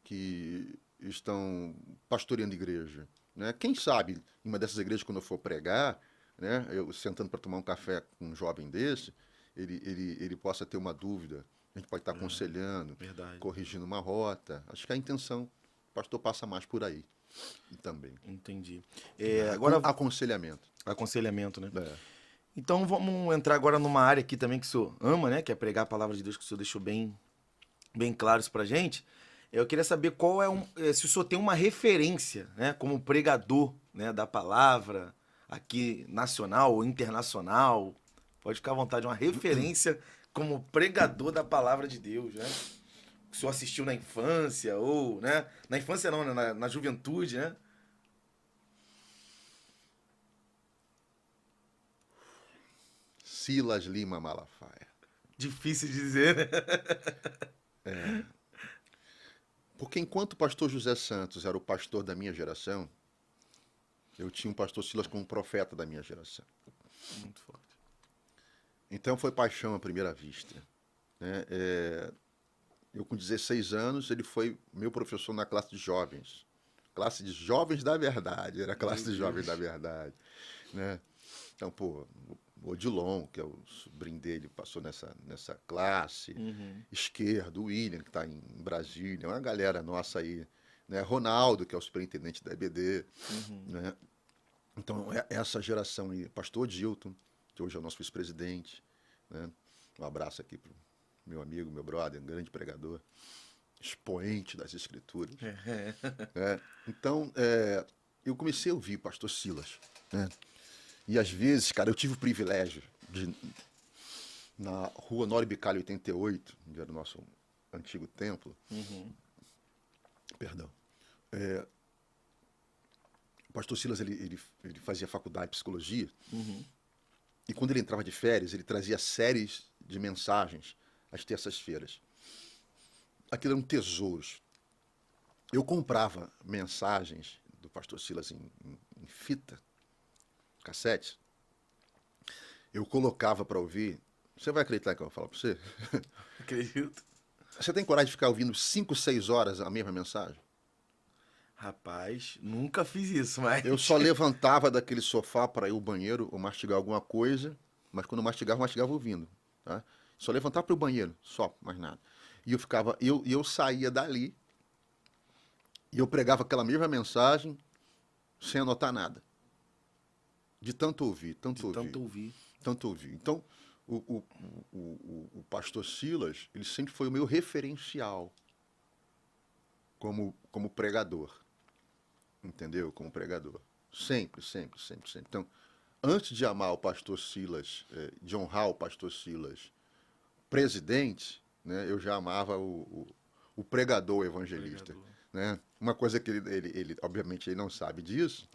que estão pastoreando igreja. Né? Quem sabe, em uma dessas igrejas, quando eu for pregar, né, eu sentando para tomar um café com um jovem desse, ele possa ter uma dúvida, a gente pode estar aconselhando, corrigindo uma rota. Acho que a intenção, o pastor passa mais por aí. Também. Entendi. Agora aconselhamento. Aconselhamento, né? Então vamos entrar agora numa área aqui também que o senhor ama, né? Que é pregar a palavra de Deus, que o senhor deixou bem claro isso pra gente. Eu queria saber qual se o senhor tem uma referência, né? Como pregador, né, da palavra, aqui nacional ou internacional. Pode ficar à vontade, uma referência como pregador da palavra de Deus, né? Que o senhor assistiu na infância, ou, né? Na infância não, né? Na juventude, né? Silas Lima Malafaia. Difícil de dizer, né? Porque enquanto o pastor José Santos era o pastor da minha geração, eu tinha o pastor Silas como profeta da minha geração. Muito forte. Então foi paixão à primeira vista, né? Eu com 16 anos, ele foi meu professor na classe de jovens. Classe de jovens da verdade, era a classe de jovens da verdade, né? Então, pô, o Odilon, que é o sobrinho dele, passou nessa classe. Esquerdo, o William, que está em Brasília, uma galera nossa aí, né? Ronaldo, que é o superintendente da EBD, né? Então, essa geração aí, pastor Dilton, que hoje é o nosso vice-presidente, né? Um abraço aqui pro meu amigo, meu brother, um grande pregador, expoente das escrituras. Né? Então, eu comecei a ouvir pastor Silas, né? E às vezes, cara, eu tive o privilégio de, na rua Honório Bicalho 88, que era o nosso antigo templo, perdão, o pastor Silas ele fazia faculdade de psicologia, e quando ele entrava de férias, ele trazia séries de mensagens às terças-feiras. Aquilo eram tesouros. Eu comprava mensagens do pastor Silas em fita, cassete. Eu colocava para ouvir. Você vai acreditar que eu vou falar para você? Acredito. Você tem coragem de ficar ouvindo 5, 6 horas a mesma mensagem? Rapaz, nunca fiz isso, mas... Eu só levantava daquele sofá para ir ao banheiro ou mastigar alguma coisa, mas quando eu mastigava ouvindo. Tá? Só levantar para o banheiro, só, mais nada. E eu saía dali e eu pregava aquela mesma mensagem sem anotar nada. De tanto ouvir, tanto ouvir. Tanto ouvir. Então, o pastor Silas, ele sempre foi o meu referencial como pregador. Entendeu? Como pregador. Sempre, sempre, sempre, sempre. Então, antes de amar o pastor Silas, de honrar o pastor Silas presidente, né, eu já amava o pregador, o evangelista. Né? Uma coisa que ele, obviamente, ele não sabe disso,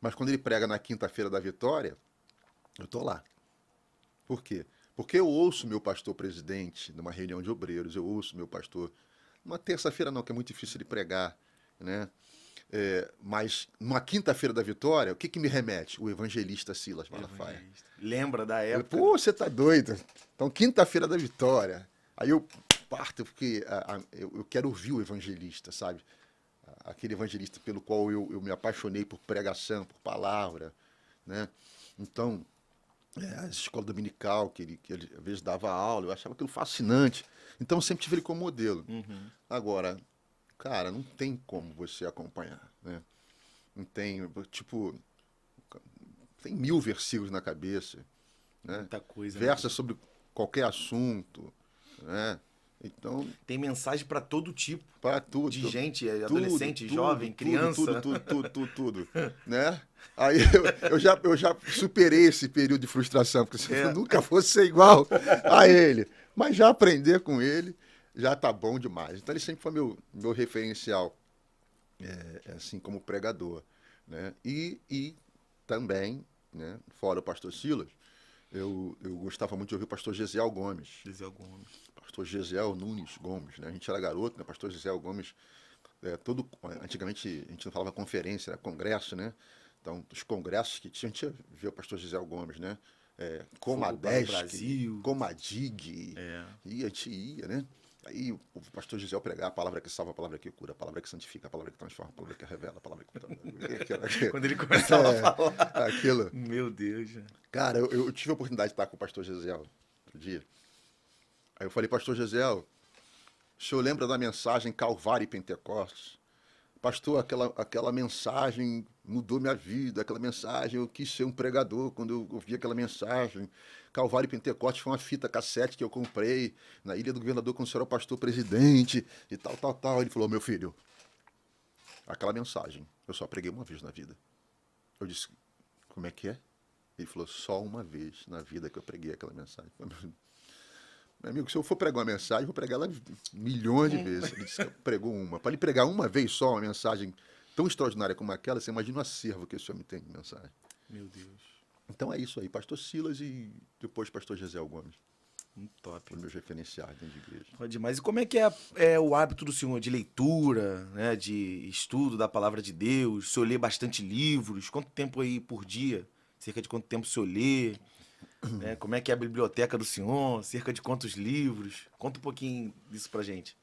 mas quando ele prega na quinta-feira da vitória, eu estou lá. Por quê? Porque eu ouço meu pastor presidente numa reunião de obreiros, eu ouço meu pastor numa terça-feira não, que é muito difícil ele pregar, né? Mas numa quinta-feira da vitória, o que me remete? O evangelista Silas Malafaia. Lembra da época? Pô, você tá doido. Então, quinta-feira da vitória. Aí eu parto porque eu quero ouvir o evangelista, sabe? Aquele evangelista pelo qual eu me apaixonei por pregação, por palavra, né? Então, a escola dominical, que ele às vezes dava aula, eu achava aquilo fascinante. Então, eu sempre tive ele como modelo. Agora, cara, não tem como você acompanhar, né? Não tem, tipo, tem 1000 versículos na cabeça, né? Muita coisa. Versa sobre qualquer assunto, né? Então, tem mensagem para todo tipo. Para tudo. De gente, adolescente, jovem, criança. Tudo, né? Aí eu já superei esse período de frustração, porque se eu nunca fosse ser igual a ele. Mas já aprender com ele já tá bom demais. Então ele sempre foi meu referencial, assim como pregador, né? E também, né, fora o pastor Silas, eu gostava muito de ouvir o pastor Gesiel Gomes. Pastor Gesiel Nunes Gomes, né? A gente era garoto, né? Pastor Gesiel Gomes, antigamente a gente não falava conferência, era congresso, né? Então, os congressos que tinha, a gente ia ver o pastor Gesiel Gomes, né? Comadesc, Comadig, e a gente ia, né? Aí o pastor Gisel pregar a palavra que salva, a palavra que cura, a palavra que santifica, a palavra que transforma, a palavra que revela, a palavra que... Quando ele começava a falar. Aquilo. Meu Deus. Cara, eu tive a oportunidade de estar com o pastor Gisel outro dia. Aí eu falei, pastor Gisel, o senhor lembra da mensagem Calvário e Pentecostes? Pastor, aquela mensagem mudou minha vida, aquela mensagem, eu quis ser um pregador quando eu ouvi aquela mensagem. Calvário e Pentecostes foi uma fita cassete que eu comprei na Ilha do Governador quando o senhor era o pastor presidente e tal. Ele falou, meu filho, aquela mensagem eu só preguei uma vez na vida. Eu disse, como é que é? Ele falou, só uma vez na vida que eu preguei aquela mensagem. Meu amigo, se eu for pregar uma mensagem, eu vou pregar ela milhões de vezes. Ele disse que pregou uma. Para ele pregar uma vez só uma mensagem tão extraordinária como aquela, você imagina o acervo que esse homem tem de mensagem. Meu Deus. Então é isso aí, pastor Silas e depois pastor Gesiel Gomes. Muito top. Os meus referenciais dentro de igreja. Pode demais. E como é que é o hábito do senhor de leitura, né? De estudo da palavra de Deus? O senhor lê bastante livros? Quanto tempo aí por dia? Cerca de quanto tempo o senhor lê? Né? Como é que é a biblioteca do senhor? Cerca de quantos livros? Conta um pouquinho disso pra gente.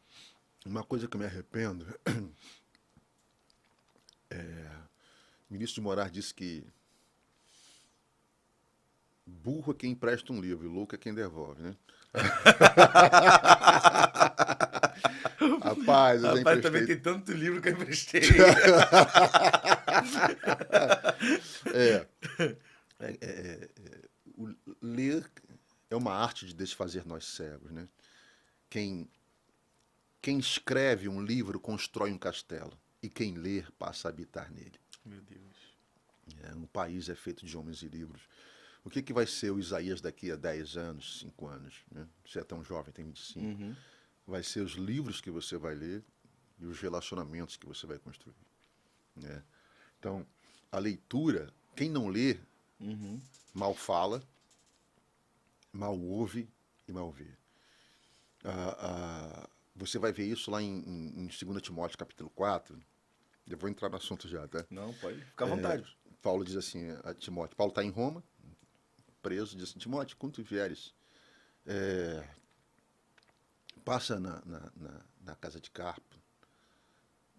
Uma coisa que eu me arrependo, o ministro de Moraes disse que burro é quem empresta um livro, e louco é quem devolve, né? Rapaz, eu já Rapaz, também emprestei. tem tanto livro que eu emprestei. É, o ler é uma arte de desfazer nós cegos, né? Quem, quem escreve um livro constrói um castelo, e quem ler passa a habitar nele. Meu Deus. Um país é feito de homens e livros. O que vai ser o Isaías daqui a 10 anos, 5 anos? Né? Você é tão jovem, tem 25. Uhum. Vai ser os livros que você vai ler e os relacionamentos que você vai construir. Né? Então, a leitura, quem não lê, mal fala, mal ouve e mal vê. Você vai ver isso lá em 2 Timóteo, capítulo 4. Eu vou entrar no assunto já, tá? Não, pode. Fica à vontade. Paulo diz assim a Timóteo. Paulo está em Roma, preso, diz assim, Timóteo, quando tu vieres, passa na casa de Carpo,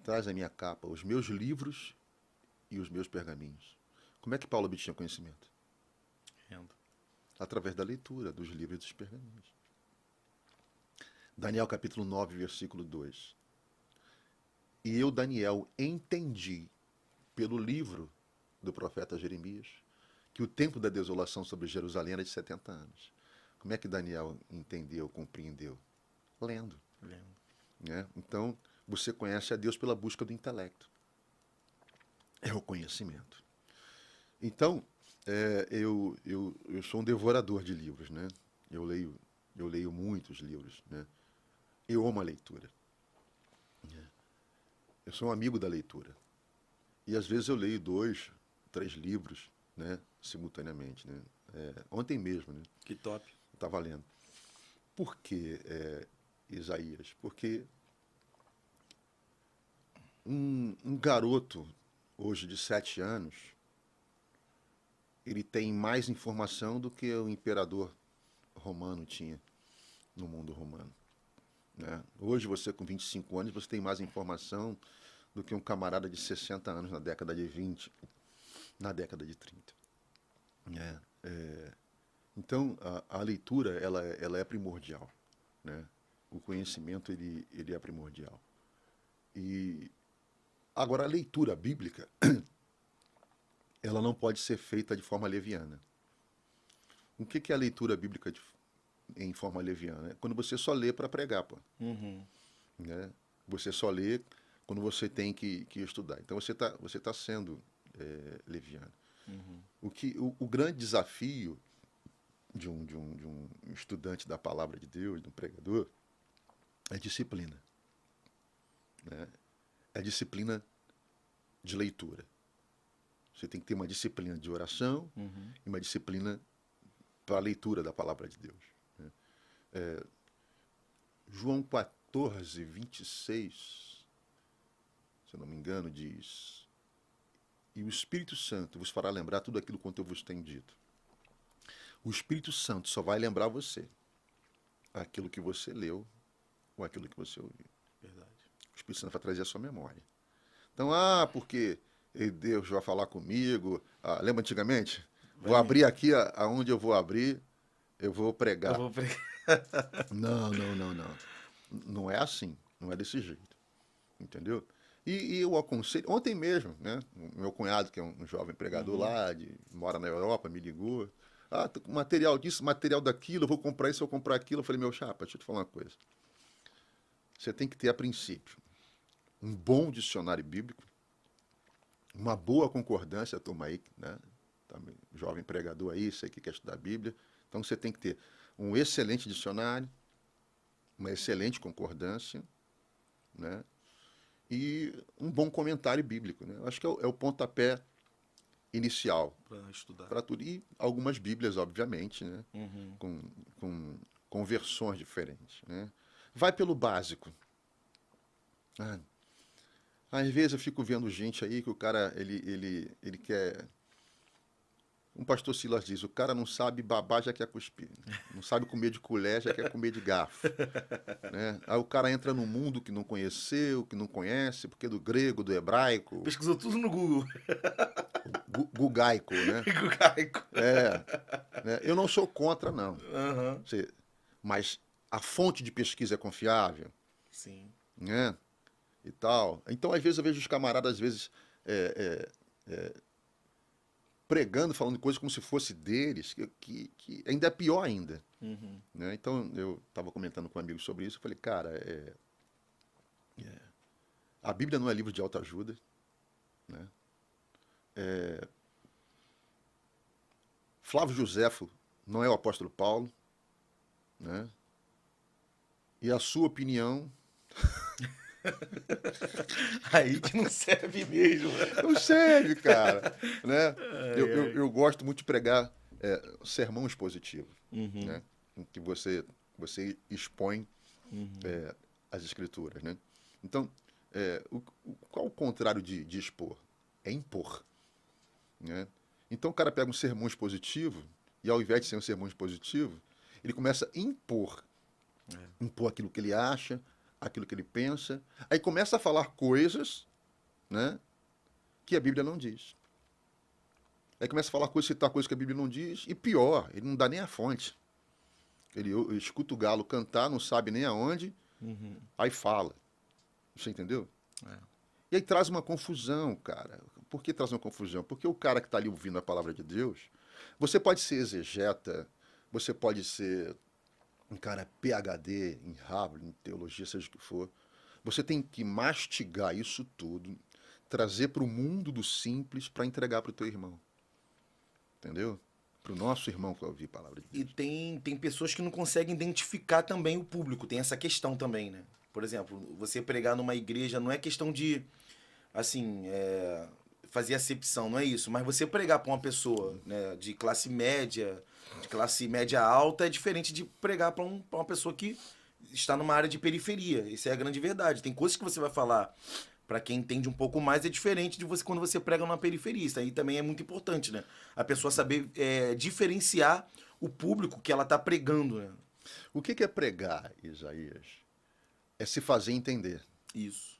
traz a minha capa, os meus livros e os meus pergaminhos. Como é que Paulo obtinha conhecimento? Rendo. Através da leitura dos livros e dos pergaminhos. Daniel capítulo 9, versículo 2. E eu, Daniel, entendi pelo livro do profeta Jeremias que o tempo da desolação sobre Jerusalém era de 70 anos. Como é que Daniel entendeu, compreendeu? Lendo. Né? Então, você conhece a Deus pela busca do intelecto. É o conhecimento. Então, eu sou um devorador de livros. Né? Eu leio muitos livros. Né? Eu amo a leitura. Eu sou um amigo da leitura. E às vezes eu leio 2, 3 livros, né, simultaneamente. Né? Ontem mesmo, né? Que top. Eu estava lendo. Por que Isaías? Porque um garoto, hoje de 7 anos, ele tem mais informação do que o imperador romano tinha no mundo romano. Né? Hoje, você com 25 anos, você tem mais informação do que um camarada de 60 anos na década de 20, na década de 30. Então, a leitura ela é primordial. Né? O conhecimento ele é primordial. E agora, a leitura bíblica ela não pode ser feita de forma leviana. O que é a leitura bíblica em forma leviana? É quando você só lê para pregar. Pô. Né? Você só lê quando você tem que estudar. Então você tá sendo leviano. O grande desafio de um estudante da palavra de Deus, de um pregador, é disciplina. Né? É disciplina de leitura. Você tem que ter uma disciplina de oração e uma disciplina para a leitura da palavra de Deus. Né? João 14, 26... se eu não me engano, diz: e o Espírito Santo vos fará lembrar tudo aquilo quanto eu vos tenho dito. O Espírito Santo só vai lembrar você aquilo que você leu ou aquilo que você ouviu. Verdade. O Espírito Santo vai trazer a sua memória. Então, porque Deus vai falar comigo. Lembra antigamente? Vou abrir aqui, aonde eu vou abrir, eu vou pregar. Eu vou pregar. Não. Não é assim, não é desse jeito. Entendeu? E eu aconselho, ontem mesmo, né, o meu cunhado, que é um jovem pregador lá, mora na Europa, me ligou. Tô com material disso, material daquilo, eu vou comprar isso, eu vou comprar aquilo. Eu falei, meu chapa, deixa eu te falar uma coisa. Você tem que ter, a princípio, um bom dicionário bíblico, uma boa concordância, turma aí, né, jovem pregador aí, sei que quer estudar a Bíblia. Então você tem que ter um excelente dicionário, uma excelente concordância, né, e um bom comentário bíblico. Né? Acho que é o pontapé inicial Para estudar. para tudo. E algumas bíblias, obviamente, né? Com com versões diferentes, né? Vai pelo básico. Ah, às vezes eu fico vendo gente aí que o cara, ele quer... Um pastor Silas diz, o cara não sabe babar, já quer cuspir. Não sabe comer de colher, já quer comer de garfo. Né? Aí o cara entra num mundo que não conheceu, que não conhece, porque é do grego, do hebraico, Pesquisou tudo no Google. gugaico, né? Gugaico. É, né? Eu não sou contra, não. Aham. Mas a fonte de pesquisa é confiável, Sim. né? E tal. Então, às vezes, eu vejo os camaradas, às vezes, pregando, falando coisas como se fosse deles, que ainda é pior ainda. Uhum. Né? Então, eu estava comentando com um amigo sobre isso, eu falei, cara, a Bíblia não é livro de autoajuda, né? Flávio Joséfo não é o apóstolo Paulo, né? E a sua opinião Aí que não serve mesmo. não serve, cara, né? Ai, ai. Eu gosto muito de pregar sermão expositivo, Uhum. né? Em que você expõe as escrituras, né? Então, qual o contrário de expor? É impor, né? Então o cara pega um sermão expositivo e ao invés de ser um sermão expositivo, ele começa a impor aquilo que ele acha, aquilo que ele pensa, aí começa a falar coisas, né, que a Bíblia não diz. Aí começa a falar coisas, citar coisas que a Bíblia não diz, e pior, ele não dá nem a fonte. Ele escuta o galo cantar, não sabe nem aonde, aí fala. Você entendeu? É. E aí traz uma confusão, cara. Por que traz uma confusão? Porque o cara que está ali ouvindo a palavra de Deus, você pode ser exegeta, você pode ser um cara PhD em Harvard, em teologia, seja o que for. Você tem que mastigar isso tudo, trazer para o mundo do simples para entregar para o teu irmão. Entendeu? Para o nosso irmão que vai ouvir a palavra de E Deus. tem pessoas que não conseguem identificar também o público, tem essa questão também, né? Por exemplo, você pregar numa igreja não é questão de, assim, fazer acepção, não é isso. Mas você pregar para uma pessoa, né, de classe média alta, é diferente de pregar para uma pessoa que está numa área de periferia. Isso é a grande verdade. Tem coisas que você vai falar para quem entende um pouco mais, é diferente de você quando você prega numa periferia. Isso aí também é muito importante, né? A pessoa saber diferenciar o público que ela tá pregando, né? O que é pregar, Isaías? É se fazer entender. Isso.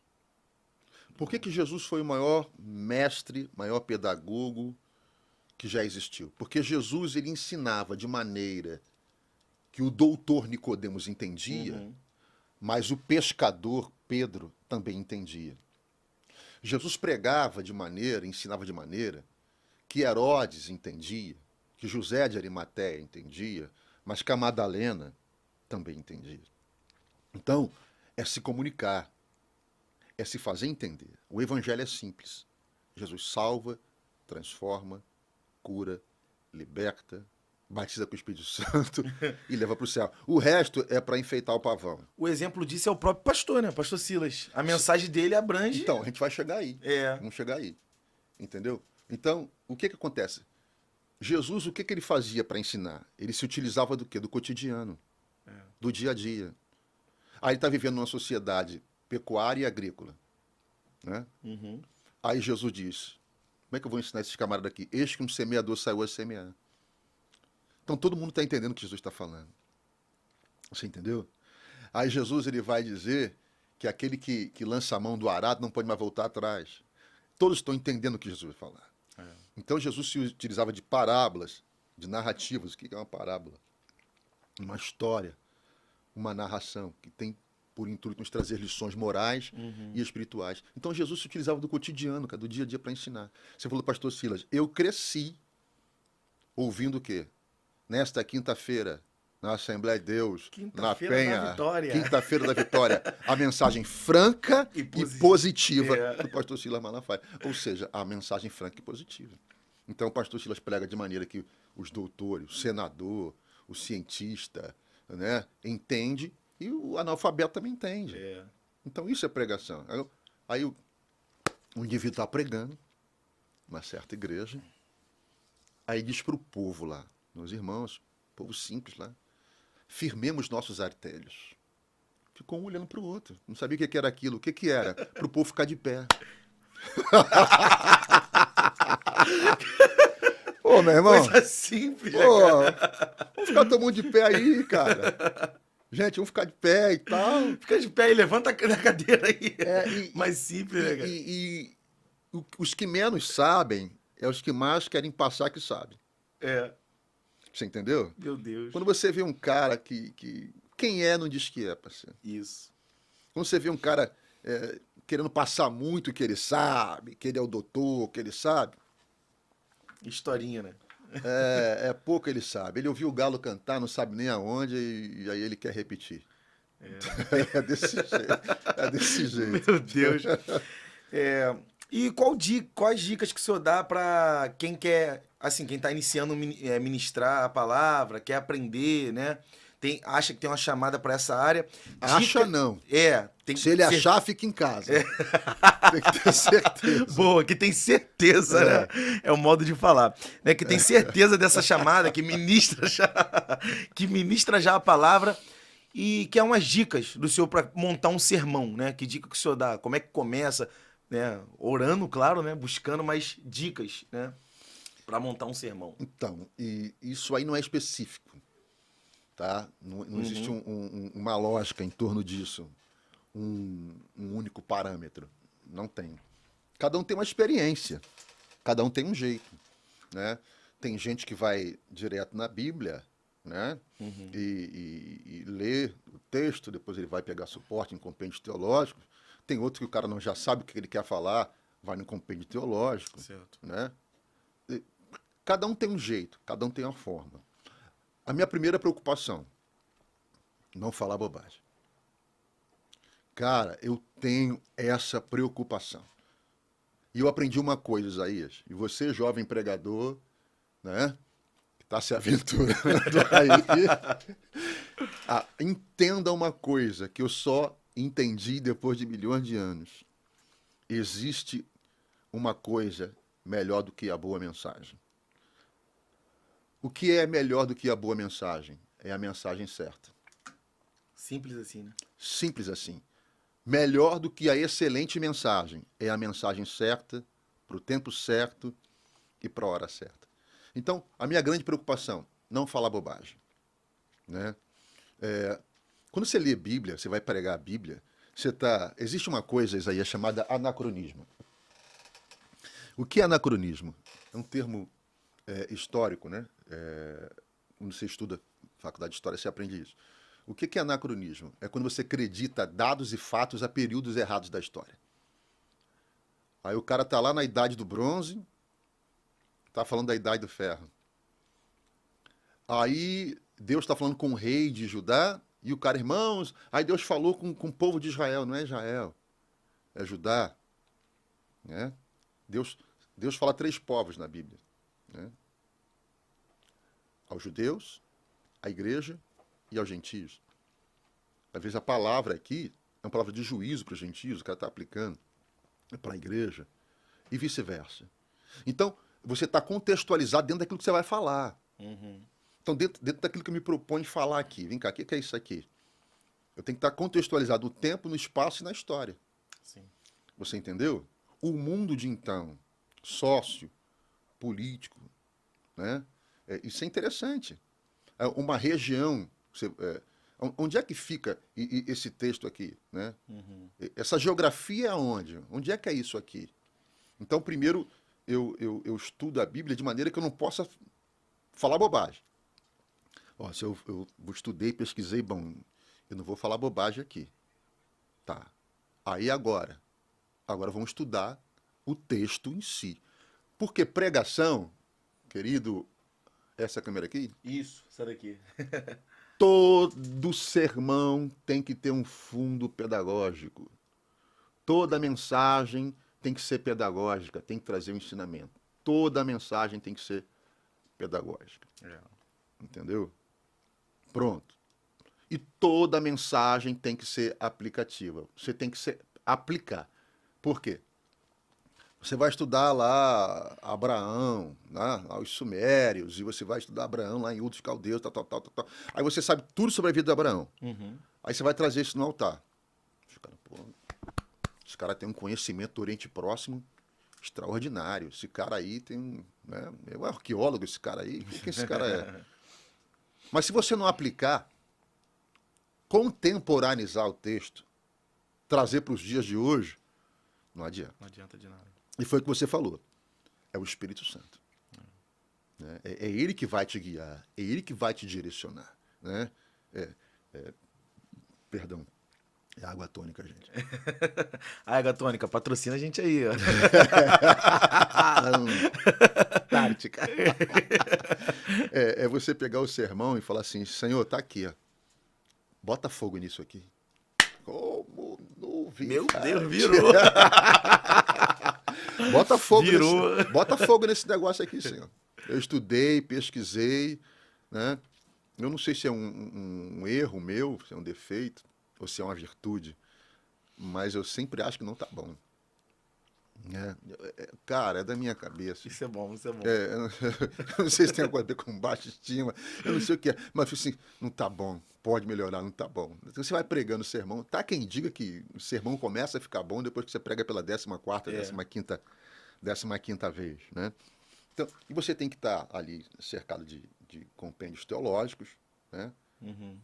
Por que Jesus foi o maior mestre, maior pedagogo que já existiu? Porque Jesus ele ensinava de maneira que o doutor Nicodemos entendia, mas o pescador Pedro também entendia. Jesus pregava de maneira, ensinava de maneira que Herodes entendia, que José de Arimateia entendia, mas que a Madalena também entendia. Então, é se comunicar, é se fazer entender. O evangelho é simples. Jesus salva, transforma, cura, liberta, batiza com o Espírito Santo e leva para o céu. O resto é para enfeitar o pavão. O exemplo disso é o próprio pastor, né? Pastor Silas. A mensagem dele abrange. Então, a gente vai chegar aí. É. Vamos chegar aí. Entendeu? Então, o que acontece? Jesus, o que ele fazia para ensinar? Ele se utilizava do quê? Do cotidiano, do dia a dia. Aí ele está vivendo numa sociedade pecuária e agrícola. Né? Aí Jesus diz, como é que eu vou ensinar esses camaradas aqui? Eis que um semeador saiu a semear. Então todo mundo está entendendo o que Jesus está falando. Você entendeu? Aí Jesus ele vai dizer que aquele que lança a mão do arado não pode mais voltar atrás. Todos estão entendendo o que Jesus vai falar. Então Jesus se utilizava de parábolas, de narrativas. O que é uma parábola? Uma história, uma narração que tem por intuito nos trazer lições morais e espirituais. Então Jesus se utilizava do cotidiano, cara, do dia a dia para ensinar. Você falou, pastor Silas, eu cresci ouvindo o quê? Nesta quinta-feira, na Assembleia de Deus, na Penha, quinta-feira da Vitória, a mensagem franca e positiva do pastor Silas Malafaia. Ou seja, a mensagem franca e positiva. Então o pastor Silas prega de maneira que os doutores, o senador, o cientista, né, entende e o analfabeto também entende. Então isso é pregação. Aí o indivíduo está pregando uma certa igreja, aí diz para o povo lá, meus irmãos, povo simples lá, firmemos nossos artelhos. Ficou um olhando para o outro. Não sabia o que era aquilo. O que era? Para o povo ficar de pé. Pô, meu irmão. Coisa simples, né, Pô, cara? vamos ficar todo mundo de pé aí, cara. Gente, vamos ficar de pé e tal. Fica de pé e levanta da cadeira aí. É, Mais simples, né, cara? Os que menos sabem é os que mais querem passar que sabem. É. Você entendeu? Meu Deus. Quando você vê um cara que... Quem é não diz que é, parceiro. Isso. Quando você vê um cara querendo passar muito que ele sabe, que ele é o doutor, que ele sabe, Historinha, né? é pouco ele sabe. Ele ouviu o galo cantar, não sabe nem aonde, e aí ele quer repetir. É desse jeito. É desse jeito. Meu Deus. E quais dicas que o senhor dá para quem quer, assim, quem está iniciando a ministrar a palavra, quer aprender, né? Acha que tem uma chamada para essa área. Acha não. Tem Se ele achar, fica em casa. Tem que ter certeza. Boa, que tem certeza, né? É o modo de falar. Né? Que tem certeza dessa chamada, que ministra já a palavra e quer umas dicas do senhor para montar um sermão, né? Que dica que o senhor dá? Como é que começa? Né? Orando, claro, né? Buscando mais dicas, né? Para montar um sermão. Então, e isso aí não é específico, tá? Não existe uma lógica em torno disso, um único parâmetro. Não tem. Cada um tem uma experiência, cada um tem um jeito, né? Tem gente que vai direto na Bíblia, né? E lê o texto, depois ele vai pegar suporte em compêndios teológicos. Tem outro que o cara não já sabe o que ele quer falar, vai no compêndio teológico, Certo. né? Cada um tem um jeito, cada um tem uma forma. A minha primeira preocupação, não falar bobagem. Cara, eu tenho essa preocupação. E eu aprendi uma coisa, Isaías, e você, jovem pregador, né, que está se aventurando aí, entenda uma coisa que eu só entendi depois de milhões de anos. Existe uma coisa melhor do que a boa mensagem. O que é melhor do que a boa mensagem? É a mensagem certa. Simples assim, né? Simples assim. Melhor do que a excelente mensagem é a mensagem certa, para o tempo certo e para a hora certa. Então, a minha grande preocupação, não falar bobagem, né? Quando você lê a Bíblia, você vai pregar a Bíblia, existe uma coisa, Isaías, chamada anacronismo. O que é anacronismo? É um termo histórico, né? Quando você estuda faculdade de História, você aprende isso. O que é anacronismo? É quando você acredita dados e fatos a períodos errados da história. Aí o cara está lá na Idade do Bronze, está falando da Idade do Ferro. Aí Deus está falando com o rei de Judá, e o cara, irmãos, aí Deus falou com o povo de Israel. Não é Israel, é Judá. Né? Deus fala 3 povos na Bíblia. Né? Aos judeus, à igreja e aos gentios. Às vezes a palavra aqui é uma palavra de juízo para os gentios, o cara está aplicando para a igreja, e vice-versa. Então, você está contextualizado dentro daquilo que você vai falar. Então, dentro daquilo que eu me proponho falar aqui, vem cá, o que é isso aqui? Eu tenho que estar contextualizado no tempo, no espaço e na história. Sim. Você entendeu? O mundo de então, sócio, político, né? Isso é interessante. Uma região, onde é que fica esse texto aqui? Né? Essa geografia é onde? Onde é que é isso aqui? Então, primeiro, eu estudo a Bíblia de maneira que eu não possa falar bobagem. Se eu estudei, pesquisei, bom, eu não vou falar bobagem aqui. Tá. Aí agora vamos estudar o texto em si. Porque pregação, querido, essa câmera aqui? Isso, essa daqui. Todo sermão tem que ter um fundo pedagógico. Toda mensagem tem que ser pedagógica, tem que trazer um ensinamento. Toda mensagem tem que ser pedagógica. Entendeu? Pronto. E toda mensagem tem que ser aplicativa. Você tem que aplicar. Por quê? Você vai estudar lá Abraão, né, os Sumérios, e você vai estudar Abraão lá em Ur dos Caldeus, tal, tal, tal, tal, tal. Aí você sabe tudo sobre a vida de Abraão. Aí você vai trazer isso no altar. Os caras, pô, esse cara tem um conhecimento do Oriente Próximo extraordinário. Esse cara aí tem um. Né, é um arqueólogo, esse cara aí. O que esse cara é? Mas se você não aplicar, contemporaneizar o texto, trazer para os dias de hoje, não adianta. Não adianta de nada. E foi o que você falou. É o Espírito Santo. Né? É ele que vai te guiar, é ele que vai te direcionar. Né? Perdão, é água tônica, gente. A água tônica, patrocina a gente aí, ó. Tática. É você pegar o sermão e falar assim, Senhor, tá aqui, ó. Bota fogo nisso aqui. Como novidade. Meu Deus, virou. Bota fogo nesse negócio aqui, Senhor. Eu estudei, pesquisei, né? Eu não sei se é um erro meu, se é um defeito, ou se é uma virtude, mas eu sempre acho que não tá bom. Cara, é da minha cabeça. Isso é bom, isso é bom. Eu não sei se tem alguma coisa a ver com baixa estima, eu não sei o que é, mas assim, não tá bom, pode melhorar, não tá bom. Então, você vai pregando o sermão, tá quem diga que o sermão começa a ficar bom depois que você prega pela 14ª, 15ª vez, né? Então, e você tem que estar ali cercado de compêndios teológicos, né?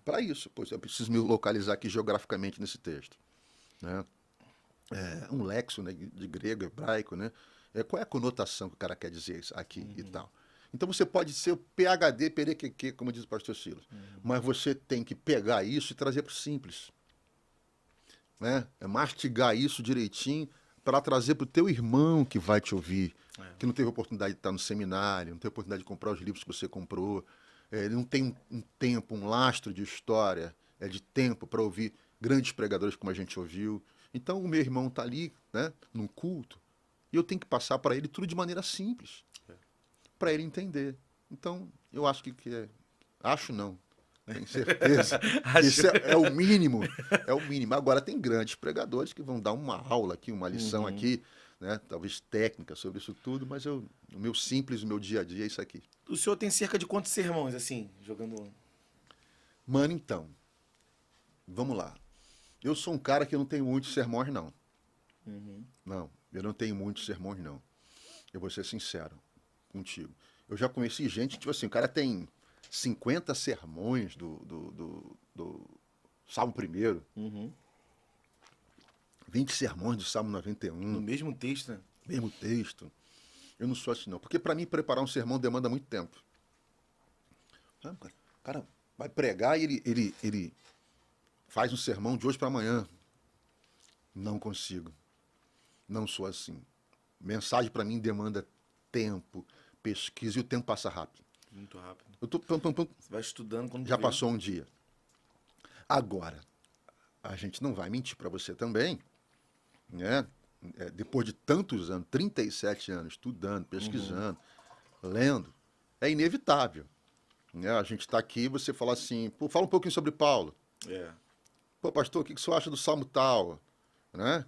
Para isso, pois eu preciso me localizar aqui geograficamente nesse texto, né? Um lexo, né, de grego, hebraico, né? Qual é a conotação que o cara quer dizer aqui e tal. Então você pode ser o PhD, perequeque, como diz o pastor Silas, mas você tem que pegar isso e trazer para o simples. Né? Mastigar isso direitinho para trazer para o teu irmão que vai te ouvir, que não teve oportunidade de estar no seminário, não teve oportunidade de comprar os livros que você comprou, ele não tem um tempo, um lastro de história, de tempo para ouvir grandes pregadores como a gente ouviu. Então o meu irmão está ali, né, num culto, e eu tenho que passar para ele tudo de maneira simples, para ele entender. Então eu acho acho não, tenho certeza que isso é o mínimo, é o mínimo. Agora tem grandes pregadores que vão dar uma aula aqui, uma lição aqui, né, talvez técnica sobre isso tudo, mas o meu simples, o meu dia a dia é isso aqui. O senhor tem cerca de quantos sermões, assim, jogando... Mano, então, vamos lá. Eu sou um cara que não tem muitos sermões, não. Não, eu não tenho muitos sermões, não. Eu vou ser sincero contigo. Eu já conheci gente, tipo assim, o cara tem 50 sermões do Salmo 1º, 20 sermões do Salmo 91. No mesmo texto, né? Mesmo texto. Eu não sou assim, não. Porque para mim, preparar um sermão demanda muito tempo. O cara vai pregar e ele faz um sermão de hoje para amanhã. Não consigo. Não sou assim. Mensagem para mim demanda tempo, pesquisa, e o tempo passa rápido. Muito rápido. Você vai estudando quando já passou um dia. Agora, a gente não vai mentir para você também, né? Depois de tantos anos, 37 anos, estudando, pesquisando, lendo, é inevitável. Né? A gente está aqui, você fala assim, pô, fala um pouquinho sobre Paulo. Pô, pastor, o que você acha do Salmo tal? Né?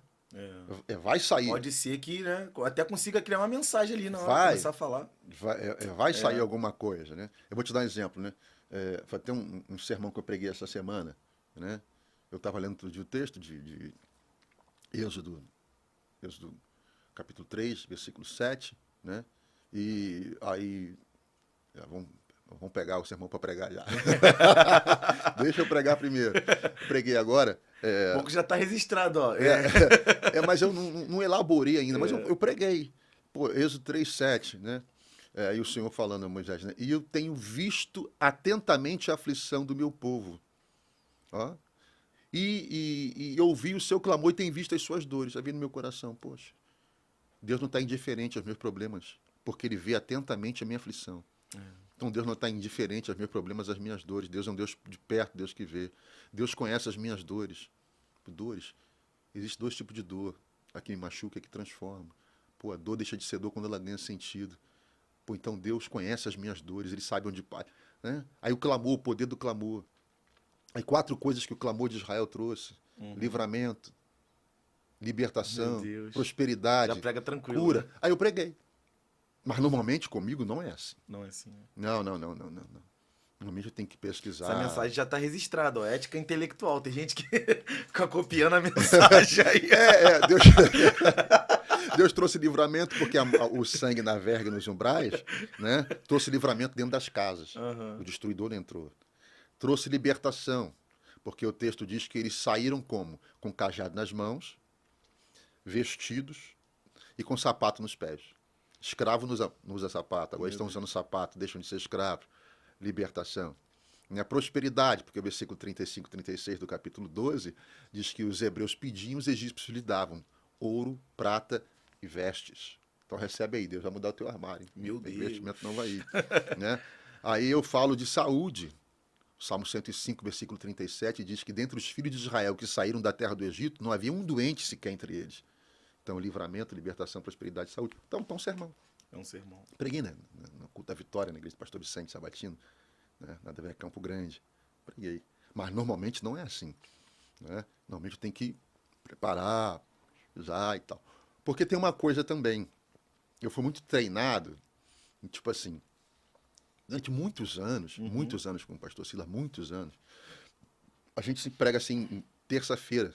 Vai sair. Pode ser que, né, até consiga criar uma mensagem ali na hora de começar a falar. Vai sair alguma coisa, né? Eu vou te dar um exemplo, né? Foi até um sermão que eu preguei essa semana, né? Eu estava lendo o texto de Êxodo, capítulo 3, versículo 7, né? E aí, vamos pegar o sermão para pregar já. Deixa eu pregar primeiro. Preguei agora. Bom que já está registrado, ó. Mas eu não elaborei ainda, mas eu preguei. Pô, Êxodo 3, 7, né? E o Senhor falando a Moisés, né? E eu tenho visto atentamente a aflição do meu povo. Ó. E ouvi o seu clamor e tenho visto as suas dores. Havia no meu coração, poxa, Deus não está indiferente aos meus problemas, porque Ele vê atentamente a minha aflição. Então Deus não está indiferente aos meus problemas, às minhas dores. Deus é um Deus de perto, Deus que vê. Deus conhece as minhas dores. Dores. Existem dois tipos de dor. A que me machuca e a que transforma. Pô, a dor deixa de ser dor quando ela ganha sentido. Pô, então Deus conhece as minhas dores, Ele sabe onde... Né? Aí o clamor, o poder do clamor. Aí 4 coisas que o clamor de Israel trouxe. Livramento, libertação, Meu Deus. prosperidade, Já prega tranquilo. cura. Né? Aí eu preguei. Mas normalmente comigo não é assim. Não é assim. Né? Não. Normalmente eu tenho que pesquisar. Essa mensagem já tá registrada, ó. Ética intelectual. Tem gente que fica copiando a mensagem aí. Deus trouxe livramento porque o sangue na verga e nos umbrais, né? Trouxe livramento dentro das casas. Uhum. O destruidor entrou. Trouxe libertação, porque o texto diz que eles saíram como? Com cajado nas mãos, vestidos e com sapato nos pés. Escravo não usa sapato, agora estão usando sapato, deixam de ser escravos. Libertação. A prosperidade, porque o versículo 35 e 36 do capítulo 12 diz que os hebreus pediam, os egípcios lhe davam ouro, prata e vestes. Então recebe aí, Deus vai mudar o teu armário. Meu Deus. Investimento não vai ir. Né? Aí eu falo de saúde. O Salmo 105, versículo 37 diz que dentre os filhos de Israel que saíram da terra do Egito, não havia um doente sequer entre eles. Então, livramento, libertação, prosperidade e saúde. Então, um sermão. É um sermão. Preguei, né? No culto da Vitória, na igreja do pastor Vicente Sabatino, né? Na DV Campo Grande. Preguei. Mas normalmente não é assim. Né? Normalmente eu tenho que preparar, usar e tal. Porque tem uma coisa também. Eu fui muito treinado, tipo assim, durante muitos anos com o pastor Silas, muitos anos, a gente se prega assim, em terça-feira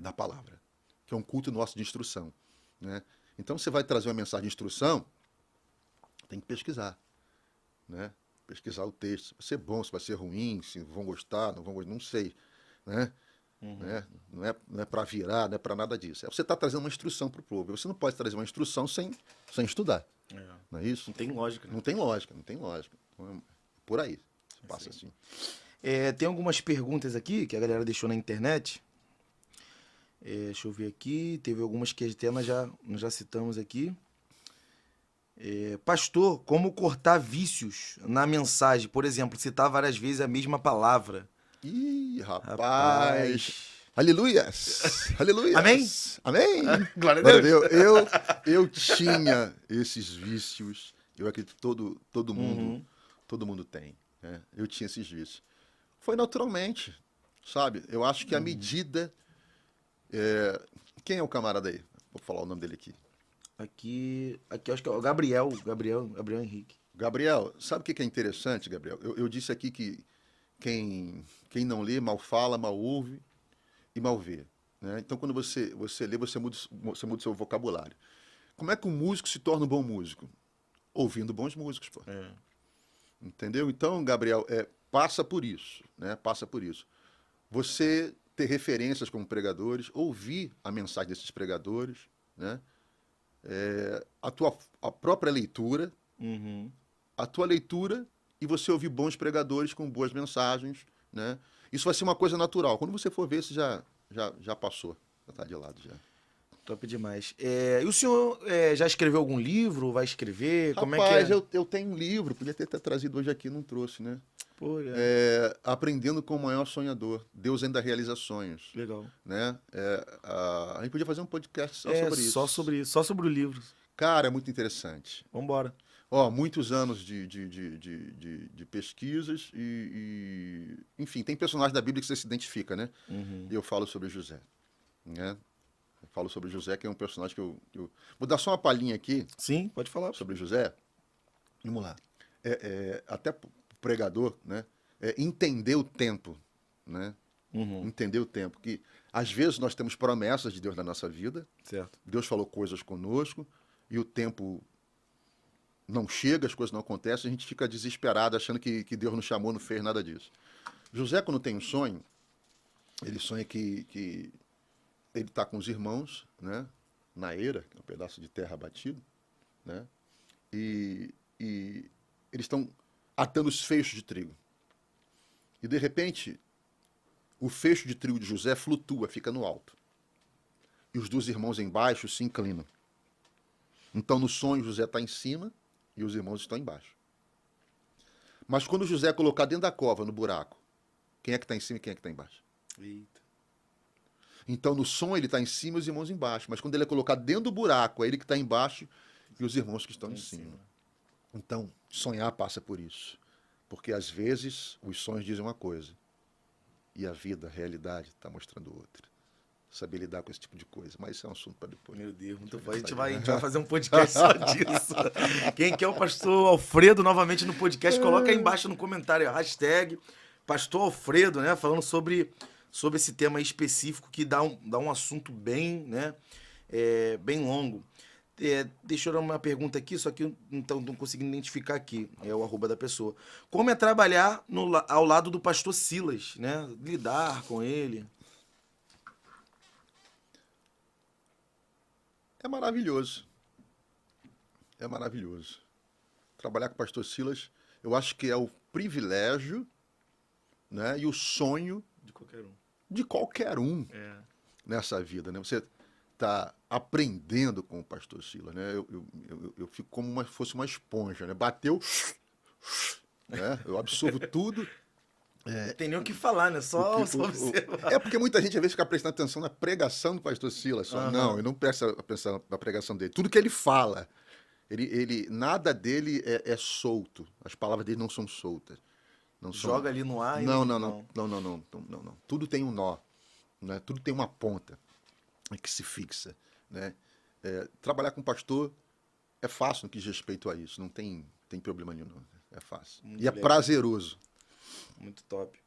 da palavra, que é um culto nosso de instrução. Né? Então você vai trazer uma mensagem de instrução, tem que pesquisar. Né? Pesquisar o texto, se vai ser bom, se vai ser ruim, se vão gostar, não vão gostar, não sei. Né? Né? Não é para virar, não é para nada disso. Você está trazendo uma instrução para o povo. Você não pode trazer uma instrução sem estudar. Não é isso? Não tem lógica. Né? Não tem lógica. Então, é por aí. Passa assim. Tem algumas perguntas aqui que a galera deixou na internet. Deixa eu ver aqui. Teve algumas que até nós já citamos aqui. Pastor, como cortar vícios na mensagem? Por exemplo, citar várias vezes a mesma palavra. Ih, rapaz. Aleluias! Amém? Amém! Glória a Deus. Eu tinha esses vícios. Eu acredito que todo mundo tem. Né? Eu tinha esses vícios. Foi naturalmente, sabe? Eu acho que a medida... Quem é o camarada aí? Vou falar o nome dele aqui. Aqui acho que é o Gabriel Henrique. Gabriel, sabe o que é interessante, Gabriel? Eu disse aqui que quem não lê, mal fala, mal ouve e mal vê. Né? Então, quando você lê, você muda o seu vocabulário. Como é que um músico se torna um bom músico? Ouvindo bons músicos, pô. Entendeu? Então, Gabriel, passa por isso. Né? Passa por isso. Você ter referências como pregadores, ouvir a mensagem desses pregadores, né? A própria leitura, a tua leitura e você ouvir bons pregadores com boas mensagens, né? Isso vai ser uma coisa natural. Quando você for ver, você já passou, já está de lado já. Top demais. E o senhor já escreveu algum livro? Vai escrever? Rapaz, como é que é? eu tenho um livro, podia ter trazido hoje aqui, não trouxe, né? Pô, Aprendendo com o Maior Sonhador. Deus ainda realiza sonhos. legal. Né? A gente podia fazer um podcast só sobre isso. Só sobre o livro. Cara, é muito interessante. Vambora. Muitos anos de pesquisas enfim, tem personagens da Bíblia que você se identifica, né? E eu falo sobre José. Né? Eu falo sobre José, que é um personagem que eu... Vou dar só uma palhinha aqui. Sim, pode falar. Sobre José. Vamos lá. Até o pregador, né? Entender o tempo, né? Entender o tempo. Que às vezes nós temos promessas de Deus na nossa vida. Certo. Deus falou coisas conosco e o tempo não chega, as coisas não acontecem, a gente fica desesperado achando que Deus nos chamou, não fez nada disso. José, quando tem um sonho, ele sonha que ele está com os irmãos, né, na eira, que é um pedaço de terra batido, né, e eles estão atando os feixes de trigo. E, de repente, o feixe de trigo de José flutua, fica no alto. E os dois irmãos embaixo se inclinam. Então, no sonho, José está em cima e os irmãos estão embaixo. Mas quando José é colocar dentro da cova, no buraco, quem é que está em cima e quem é que está embaixo? Eita. Então, no sonho, ele está em cima e os irmãos embaixo. Mas quando ele é colocado dentro do buraco, é ele que está embaixo e os irmãos que estão em cima. Então, sonhar passa por isso. Porque, às vezes, os sonhos dizem uma coisa e a vida, a realidade, está mostrando outra. saber lidar com esse tipo de coisa. Mas isso é um assunto para depois. Meu Deus, muito bom. A gente vai fazer um podcast só disso. Quem quer o pastor Alfredo novamente no podcast, coloca aí embaixo no comentário, hashtag pastor Alfredo, né? Falando sobre esse tema aí específico que dá um assunto bem, né? Bem longo. Deixa eu dar uma pergunta aqui, só que eu não consegui identificar aqui, é o arroba da pessoa. Como é trabalhar ao lado do pastor Silas, né? Lidar com ele. É maravilhoso. É maravilhoso. Trabalhar com o pastor Silas, eu acho que é o privilégio, né, e o sonho De qualquer um. de qualquer um nessa vida, né? Você está aprendendo com o pastor Silas, né? Eu fico como se fosse uma esponja, né? Bateu, né? Eu absorvo tudo. Não tem nem o que falar, né? Só observar. É porque muita gente às vezes fica prestando atenção na pregação do pastor Silas só. Aham. Não, eu não presto atenção na pregação dele. Tudo que ele fala, nada dele é solto. As palavras dele não são soltas. Não são... Joga ali no ar Não, e... não. Tudo tem um nó, né? Tudo tem uma ponta que se fixa, né? Trabalhar com pastor é fácil no que diz respeito a isso. Não tem problema nenhum, não. É fácil. Muito E é legal. prazeroso. Muito top.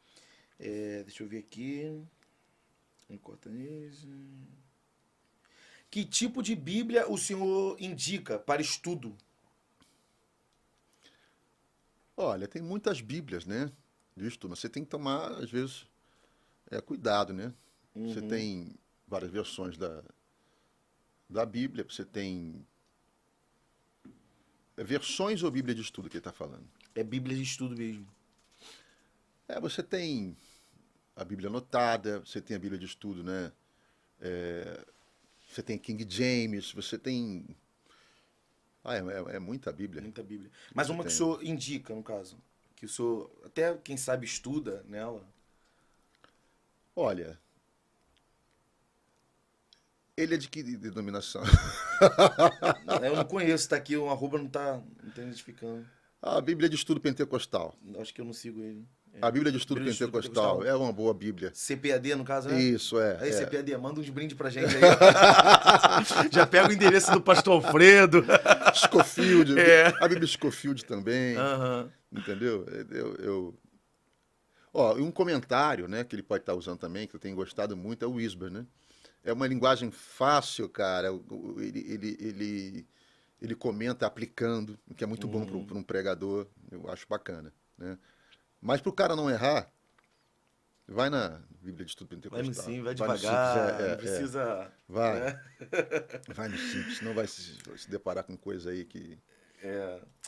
Deixa eu ver aqui. Que tipo de Bíblia o senhor indica para estudo? Olha, tem muitas Bíblias, né? Disto, mas você tem que tomar, às vezes, cuidado, né? Você tem várias versões da Bíblia, você tem versões ou Bíblia de estudo que ele está falando? É Bíblia de estudo mesmo. Você tem a Bíblia anotada, você tem a Bíblia de estudo, né? Você tem King James, você tem... é muita Bíblia. Muita Bíblia. Mas Você uma que o tem. senhor indica, no caso. Que o senhor, até quem sabe, estuda nela. Olha, ele é de que denominação? Eu não conheço, tá aqui, o arroba não tá identificando. A Bíblia de Estudo Pentecostal. Acho que eu não sigo ele. A Bíblia de Estudo Bíblia de Estudo Pentecostal Pentecostal. é uma boa Bíblia. CPAD, no caso, né? Isso, Aí, é. CPAD, manda uns brindes pra gente aí. Já pega o endereço do pastor Alfredo. Scofield, a Bíblia Scofield também, entendeu? E um comentário, né, que ele pode estar usando também, que eu tenho gostado muito, é o Wisber, né? É uma linguagem fácil, cara. Ele comenta aplicando, o que é muito bom para um pregador, eu acho bacana, né? Mas para o cara não errar, vai na Bíblia de Estudo Pentecostal. Vai no sim, vai no simples, devagar, não precisa... Vai. né? Vai no simples, senão vai se deparar com coisa aí que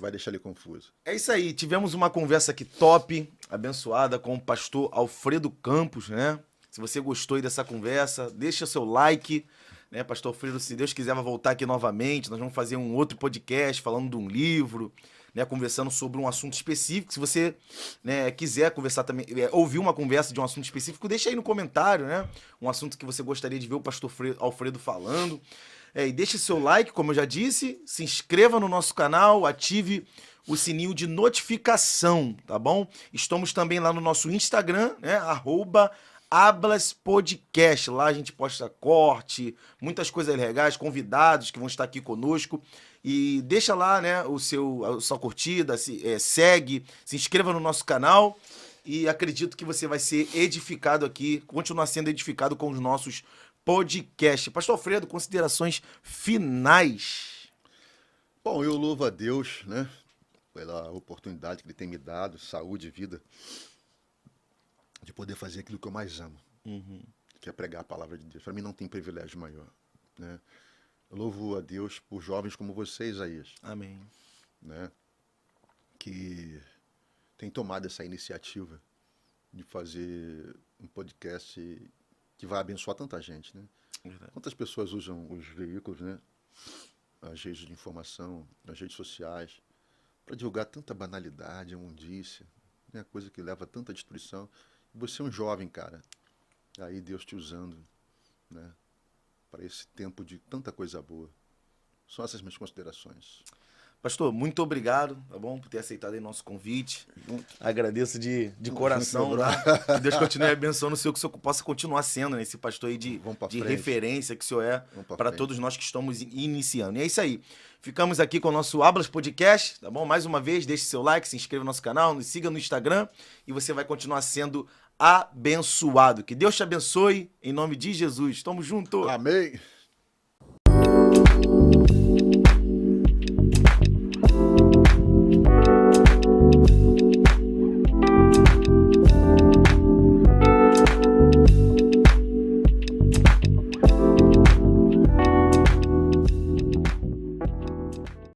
vai deixar ele confuso. É isso aí, tivemos uma conversa aqui top, abençoada, com o pastor Alfredo Campos, né? Se você gostou aí dessa conversa, deixa seu like, né, pastor Alfredo? Se Deus quiser, vai voltar aqui novamente. Nós vamos fazer um outro podcast falando de um livro, né, conversando sobre um assunto específico. Se você, né, quiser conversar também, ouvir uma conversa de um assunto específico, deixa aí no comentário, né? Um assunto que você gostaria de ver o pastor Alfredo falando. E deixe seu like, como eu já disse, se inscreva no nosso canal, ative o sininho de notificação, tá bom? Estamos também lá no nosso Instagram, né? @AblasPodcast. Lá a gente posta corte, muitas coisas legais, convidados que vão estar aqui conosco. E deixa lá, né, a sua curtida, segue, se inscreva no nosso canal. E acredito que você vai ser edificado aqui, continuar sendo edificado com os nossos podcasts. Pastor Alfredo, considerações finais. Bom, eu louvo a Deus, né, pela oportunidade que Ele tem me dado, saúde e vida, de poder fazer aquilo que eu mais amo, que é pregar a palavra de Deus. Para mim não tem privilégio maior, né? Eu louvo a Deus por jovens como vocês, Isaías. Amém. Né, que tem tomado essa iniciativa de fazer um podcast que vai abençoar tanta gente, né? Verdade. Quantas pessoas usam os veículos, né, as redes de informação, as redes sociais, para divulgar tanta banalidade, imundícia, né, coisa que leva a tanta destruição. E você é um jovem, cara, aí Deus te usando, né, para esse tempo de tanta coisa boa. São essas minhas considerações. Pastor, muito obrigado, tá bom? Por ter aceitado aí nosso convite. Agradeço de coração, tá? Que Deus continue abençoando o senhor, que o senhor possa continuar sendo esse pastor aí de referência que o senhor é para todos nós que estamos iniciando. E é isso aí. Ficamos aqui com o nosso Ablas Podcast, tá bom? Mais uma vez, deixe seu like, se inscreva no nosso canal, nos siga no Instagram e você vai continuar sendo abençoado. Que Deus te abençoe, em nome de Jesus. Tamo junto. Amém.